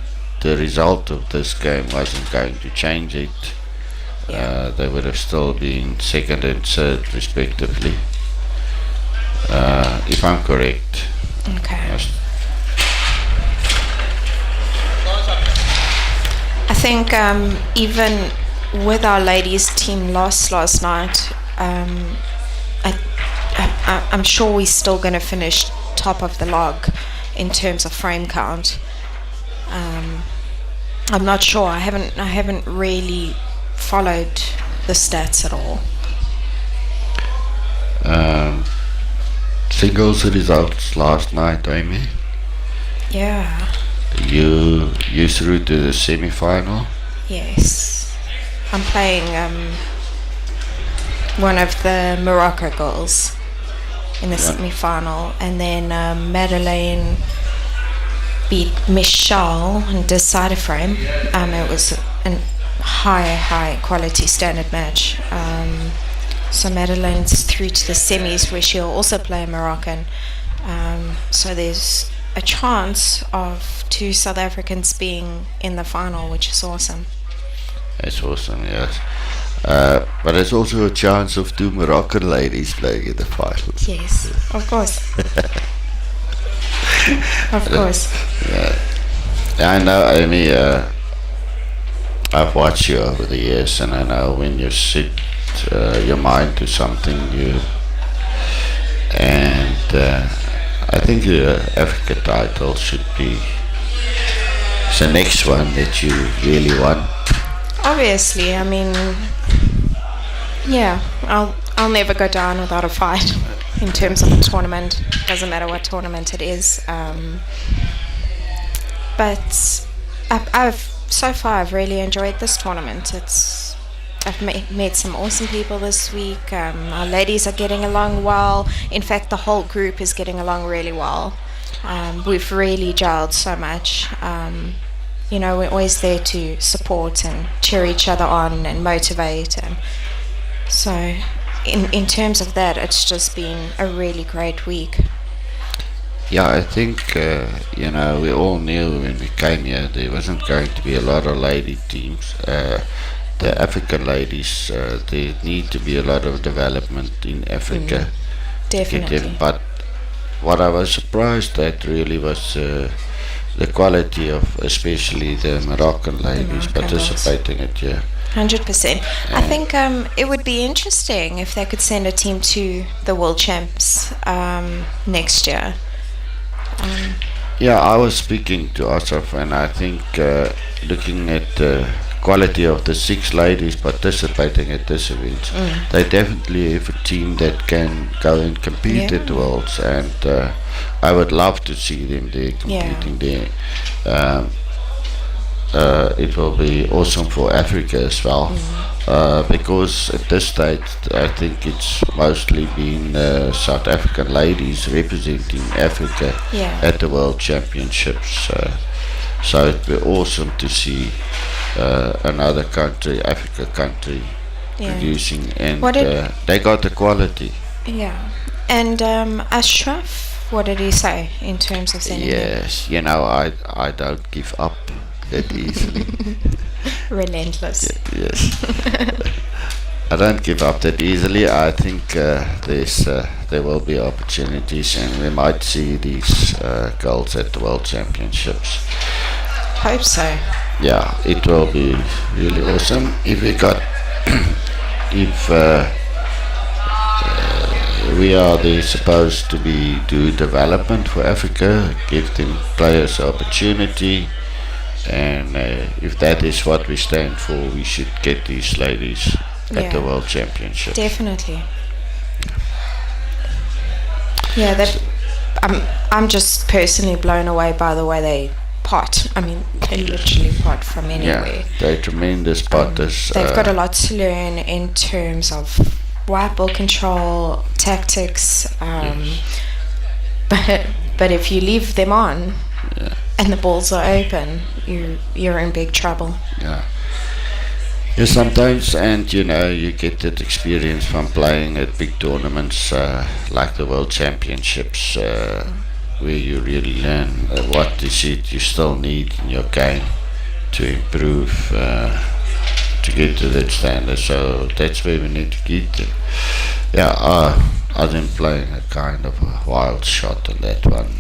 S1: result of this game wasn't going to change it. They would have still been second and third respectively, if I'm correct.
S2: Okay. I think even with our ladies team loss last night, I'm sure we're still going to finish top of the log in terms of frame count. I'm not sure. I haven't really followed the stats at all.
S1: Singles results last night, Amy.
S2: Yeah.
S1: You through to the semi-final.
S2: Yes. I'm playing one of the Morocco girls in the semi-final, and then Madeleine beat Michelle in decider frame. It was a high quality standard match. So Madeleine's through to the semis, where she'll also play a Moroccan. So there's a chance of two South Africans being in the final, which is awesome.
S1: That's awesome, yes. But there's also a chance of two Moroccan ladies playing in the finals.
S2: Yes, of course. Of course.
S1: Yeah, I know, Amy. I've watched you over the years, and I know when you set your mind to something, I think the Africa title should be the next one that you really want.
S2: Obviously, I mean, yeah, I'll never go down without a fight in terms of the tournament. Doesn't matter what tournament it is. But I've really enjoyed this tournament. I've met some awesome people this week. Our ladies are getting along well. In fact, the whole group is getting along really well. We've really gelled so much. We're always there to support and cheer each other on and motivate. And so in terms of that, it's just been a really great week.
S1: Yeah, I think, we all knew when we came here there wasn't going to be a lot of lady teams. The African ladies, there need to be a lot of development in Africa. To get
S2: Definitely.
S1: them. But what I was surprised at really was the quality of especially the Moroccan ladies
S2: Moroccan girls.
S1: participating at here.
S2: 100%. I think it would be interesting if they could send a team to the World Champs next year.
S1: Yeah, I was speaking to Ashraf, and I think looking at the quality of the 6 ladies participating at this event, they definitely have a team that can go and compete at the Worlds, and I would love to see them there competing there. Um, it will be awesome for Africa as well, because at this stage I think it's mostly been South African ladies representing Africa at the World Championships. So it'd be awesome to see another country, Africa country, producing, and they got the quality.
S2: Yeah. And Ashraf, what did he say in terms of sending
S1: Yes, you know, I don't give up that easily.
S2: Relentless.
S1: Yes. I don't give up that easily. I think there will be opportunities, and we might see these girls at the World Championships.
S2: Hope so.
S1: Yeah, it will be really awesome if we got if we are there supposed to be do development for Africa, give them players opportunity. And if that is what we stand for, we should get these ladies at the World Championship.
S2: Definitely. Yeah, that I'm just personally blown away by the way they pot. I mean, they literally pot from anywhere.
S1: Yeah, they're tremendous potters.
S2: They've got a lot to learn in terms of white ball control, tactics. But if you leave them on, and the balls are open, you're in big trouble.
S1: Yeah. Yeah, sometimes, and you know, you get that experience from playing at big tournaments like the World Championships, where you really learn what is it you still need in your game to improve, to get to that standard. So that's where we need to get to. Yeah, I think playing a kind of a wild shot on that one.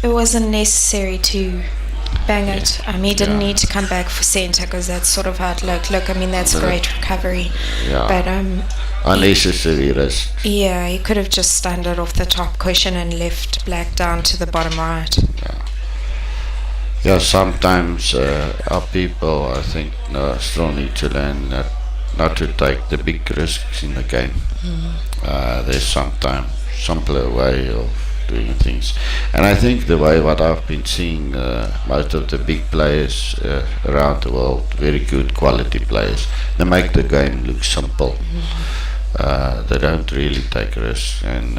S2: It wasn't necessary to bang it. He didn't need to come back for centre, because that's sort of how it looked. Look, I mean, that's great recovery.
S1: Yeah.
S2: But
S1: unnecessary risk.
S2: Yeah, he could have just standed off the top cushion and left black down to the bottom right.
S1: Yeah, sometimes our people, I think, still need to learn not to take the big risks in the game. There's sometimes simpler way of doing things, and I think the way what I've been seeing, most of the big players around the world, very good quality players, they make the game look simple. They don't really take risks, and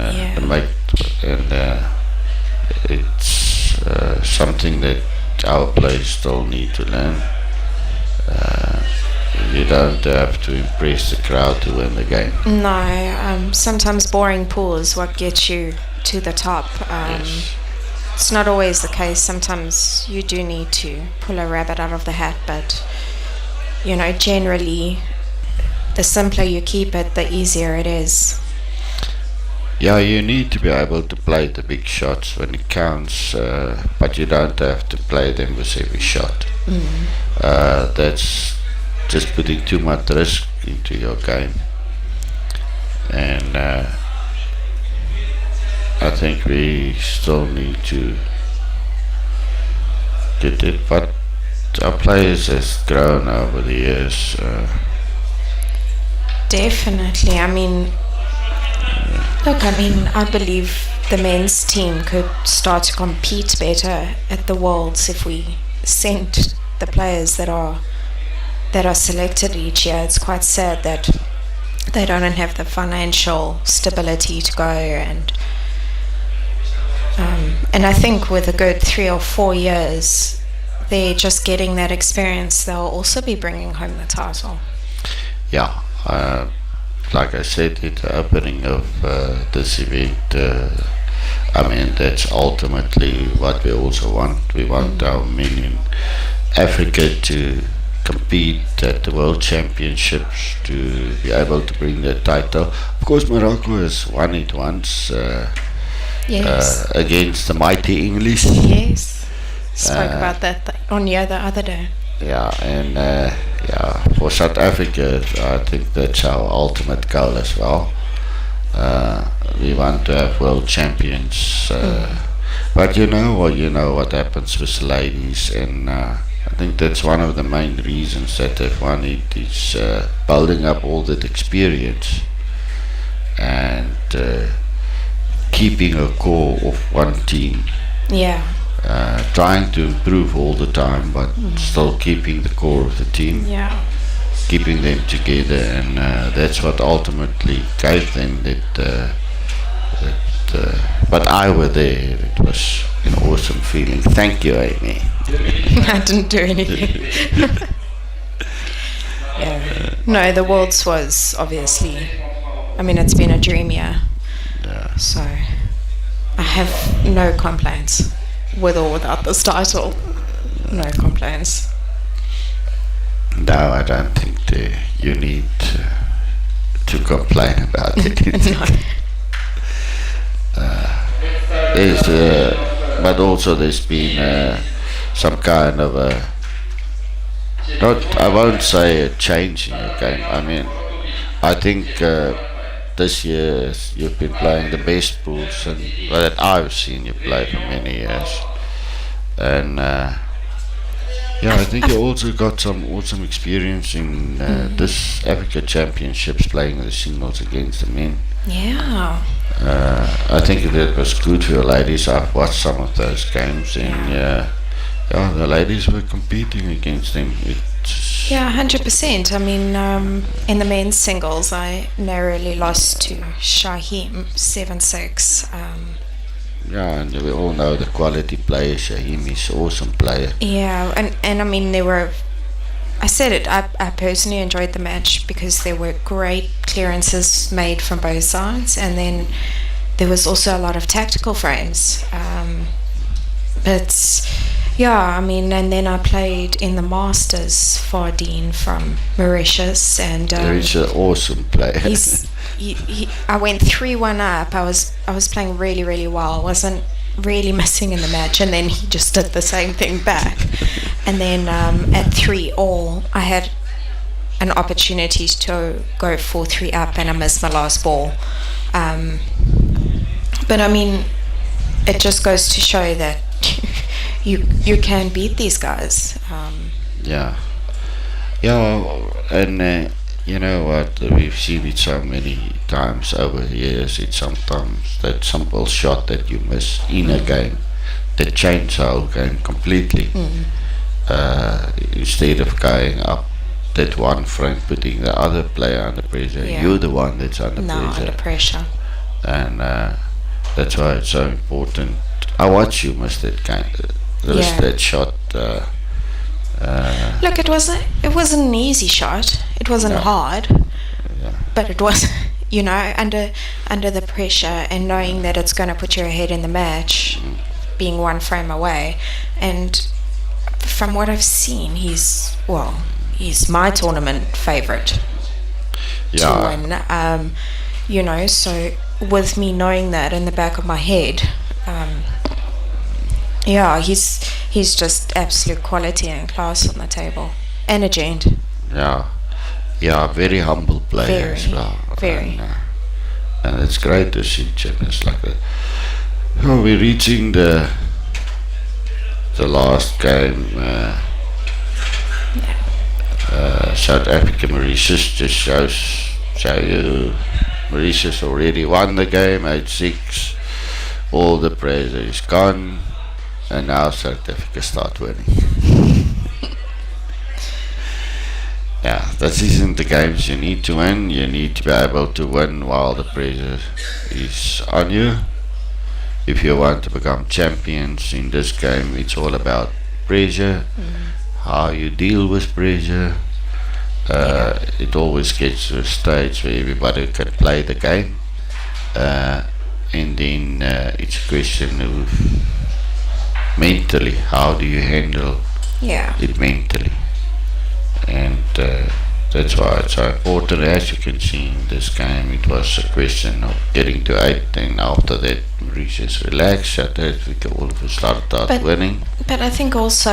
S1: it's something that our players still need to learn. You don't have to impress the crowd to win the game.
S2: No, sometimes boring pool is what gets you to the top. It's not always the case. Sometimes you do need to pull a rabbit out of the hat, but you know, generally the simpler you keep it, the easier it is.
S1: Yeah, you need to be able to play the big shots when it counts, but you don't have to play them with every shot. That's just putting too much risk into your game, and I think we still need to get it, but our players has grown over the years.
S2: Definitely. I mean, look, I believe the men's team could start to compete better at the Worlds if we sent the players that are selected each year. It's quite sad that they don't have the financial stability to go, and I think with a good 3 or 4 years, they're just getting that experience. They'll also be bringing home the title.
S1: Yeah, like I said at the opening of this event, I mean, that's ultimately what we also want. We want our men in Africa to compete at the World Championships, to be able to bring the title. Of course, Morocco has won it once against the mighty English.
S2: Yes, spoke about that on the other day.
S1: Yeah, and for South Africa, I think that's our ultimate goal as well. We want to have world champions. But you know what happens with the ladies, and I think that's one of the main reasons that they've won it is building up all that experience and keeping a core of one team.
S2: Yeah.
S1: Trying to improve all the time, but still keeping the core of the team.
S2: Yeah.
S1: Keeping them together, and that's what ultimately gave them that. But I were there. It was an awesome feeling. Thank you, Amy.
S2: I didn't do anything. Yeah. No, the Worlds was obviously. I mean, it's been a dream year.
S1: Yeah.
S2: So I have no complaints, with or without this title. No complaints.
S1: No, I don't think you need to complain about it.
S2: No.
S1: But also there's been some kind of I won't say a change in your game. I mean, I think this year you've been playing the best pools that I've seen you play for many years, and yeah, I think you also got some awesome experience in this Africa Championships, playing the singles against the men.
S2: Yeah.
S1: I think that was good for your ladies. I've watched some of those games, and yeah, the ladies were competing against them.
S2: Yeah, 100%. I mean, in the men's singles, I narrowly lost to Shaheem 7-6.
S1: Yeah, and we all know the quality player. Shaheem is an awesome player.
S2: Yeah, and I mean, I said it, I personally enjoyed the match because there were great clearances made from both sides, and then there was also a lot of tactical frames. But yeah, I mean, and then I played in the Masters for Dean from Mauritius, and
S1: he's an awesome player.
S2: I went 3-1 up. I was playing really, really well. Wasn't really missing in the match, and then he just did the same thing back. And then at 3-all, I had an opportunity to go 4-3 up, and I missed my last ball. But I mean, it just goes to show that you can beat these guys.
S1: Yeah, and you know what? We've seen it so many times over the years. It's sometimes that simple shot that you miss in a game that changes the whole game completely. Instead of going up that one frame, putting the other player under pressure, you're the one that's under pressure.
S2: Under pressure.
S1: And that's why it's so important. I watched you miss that game. That shot.
S2: Look, it wasn't an easy shot. It wasn't hard, but it was, under the pressure and knowing that it's going to put you ahead in the match, being one frame away. And from what I've seen, he's my tournament favourite to win. So with me knowing that in the back of my head, he's just absolute quality and class on the table, and a gent.
S1: Yeah, very humble player as well.
S2: Very.
S1: And it's great to see gymnasts like that. Oh, we're reaching the last game. South Africa, Mauritius just show you Mauritius already won the game 8-6. All the pressure is gone, and now South Africa start winning. Yeah, this isn't the games you need to win. You need to be able to win while the pressure is on you. If you want to become champions in this game, it's all about pressure, how you deal with pressure. It always gets to a stage where everybody can play the game, and then it's a question of mentally, how do you handle it mentally. And that's why it's so important. As you can see in this game, it was a question of getting to 8, and after that Mauritius relaxed, South Africa all of a sudden started winning.
S2: But I think also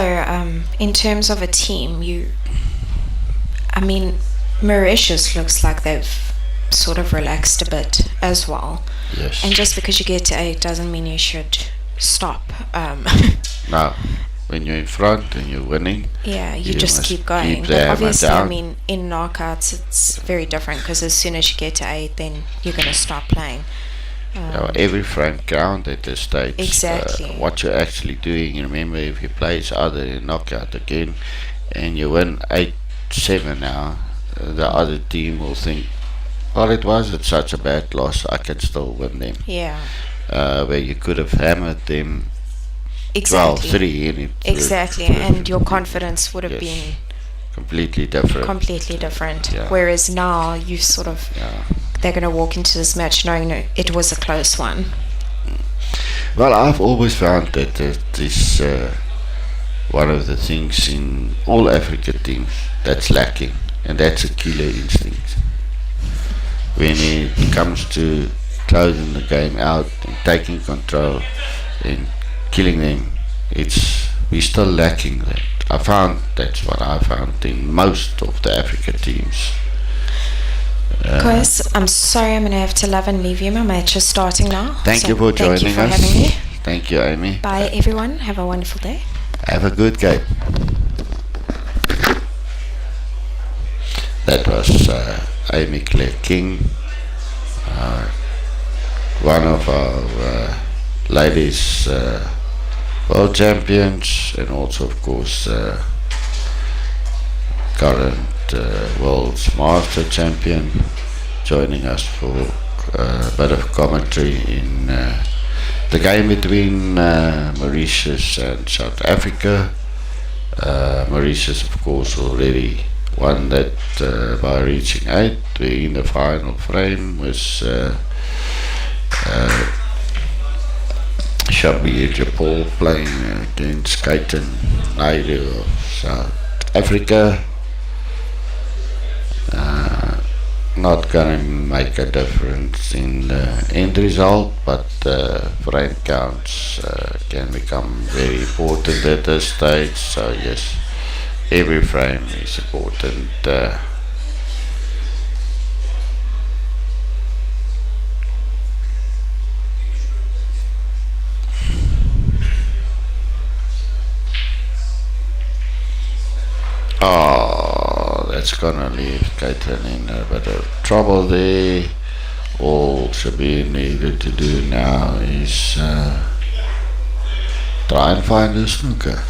S2: in terms of a team, Mauritius looks like they've sort of relaxed a bit as well.
S1: Yes.
S2: And just because you get to 8 doesn't mean you should stop.
S1: Now, when you're in front and you're winning,
S2: Yeah, you
S1: you
S2: just
S1: must
S2: keep going.
S1: keep the
S2: But
S1: hammer
S2: obviously, I
S1: down.
S2: mean, in knockouts, it's very different because as soon as you get to 8, then you're going to stop playing.
S1: Every frame count at this stage.
S2: Exactly.
S1: What you're actually doing. Remember, if you play each other in knockout again, and you win 8-7 now, the other team will think, well, it wasn't such a bad loss. I can still win them.
S2: Yeah,
S1: Where you could have hammered them
S2: exactly.
S1: 12-3 and it
S2: Exactly, and your confidence would have
S1: Yes.
S2: been
S1: completely different.
S2: completely different.
S1: Yeah.
S2: Whereas now, you sort of,
S1: Yeah.
S2: they're going to walk into this match knowing that it was a close one.
S1: Well, I've always found that it is one of the things in all Africa teams that's lacking, and that's a killer instinct. When it comes to closing the game out and taking control and killing them, we're still lacking that. That's what I found in most of the Africa teams.
S2: Guys, I'm sorry I'm going to have to love and leave you. My match is starting now.
S1: Thank you for joining
S2: Thank you for
S1: us.
S2: having me.
S1: Thank you, Amy.
S2: Bye, everyone. Have a wonderful day.
S1: Have a good game. That was Amy Claire King, one of our ladies world champions, and also, of course, current world's master champion, joining us for a bit of commentary in the game between Mauritius and South Africa. Mauritius, of course, already won that by reaching 8. We're in the final frame with Shabir Japal playing against Kaitan Naidu of South Africa. Not going to make a difference in the end result, but frame counts can become very important at this stage. So yes, every frame is important. That's gonna leave Kaitan in a bit of trouble there. All Shabir needed to do now is try and find a snooker.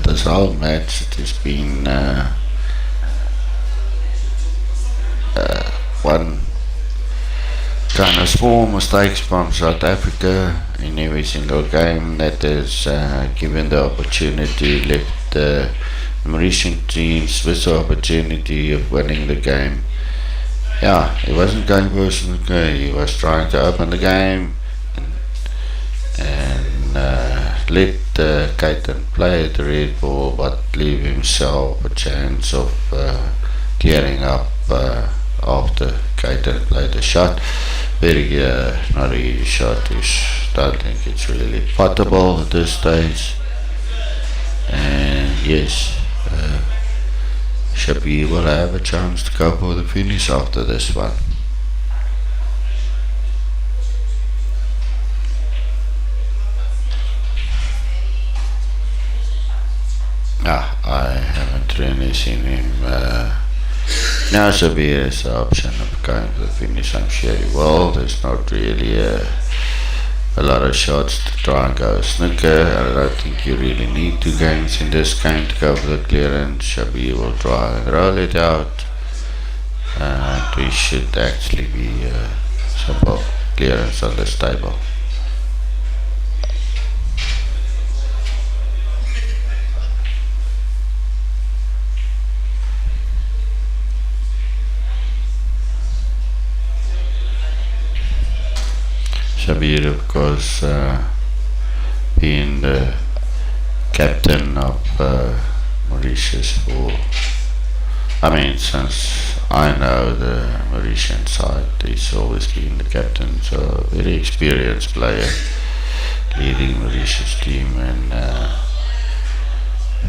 S1: This whole match, it has been one kind of small mistakes from South Africa in every single game that has given the opportunity, left the Mauritian teams with the opportunity of winning the game. Yeah, he wasn't going for a snooker, he was trying to open the game and let Kaitan play the red ball, but leave himself a chance of clearing up after Kaitan played the shot. Very not a easy shot. Don't think it's really puttable at this stage. And yes, Shabir will have a chance to go for the finish after this one. I haven't really seen him. Now Shabir has the option of going for the finish. I'm sure he will. There's not really a lot of shots to try and go snooker. I don't think you really need 2 games in this game to go for the clearance. Shabir will try and roll it out, and we should actually be simple clearance on this table. Shabir, of course, being the captain of Mauritius since I know the Mauritian side. He's always been the captain, so a very experienced player leading Mauritius team. And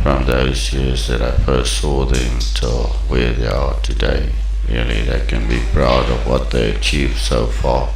S1: from those years that I first saw them till where they are today, really they can be proud of what they achieved so far.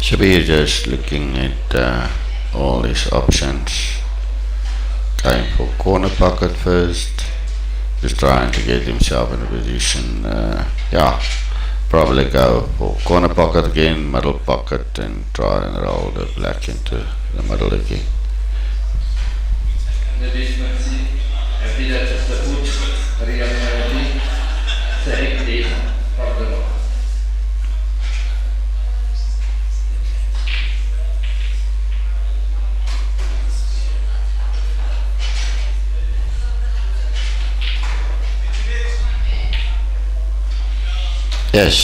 S1: Shabir just looking at all his options. Going for corner pocket first. Just trying to get himself in a position. Probably go for corner pocket again, middle pocket, and try and roll the black into the middle again. Yes,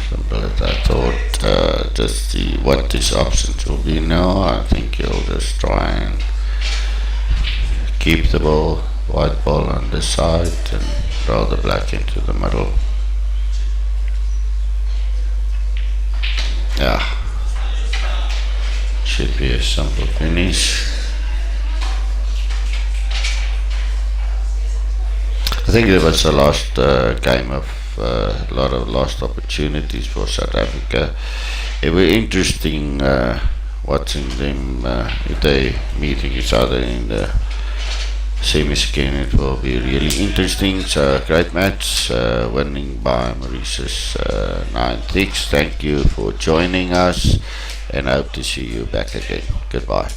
S1: simple as I thought. Just see what his options will be now. I think he'll just try and keep the ball, white ball on the side, and roll the black into the middle. Yeah, should be a simple finish. I think it was the last game of a lot of lost opportunities for South Africa. It was interesting watching them if they meeting each other in the semis again. It will be really interesting. So great match, winning by Mauritius 9-6. Thank you for joining us, and I hope to see you back again. Goodbye.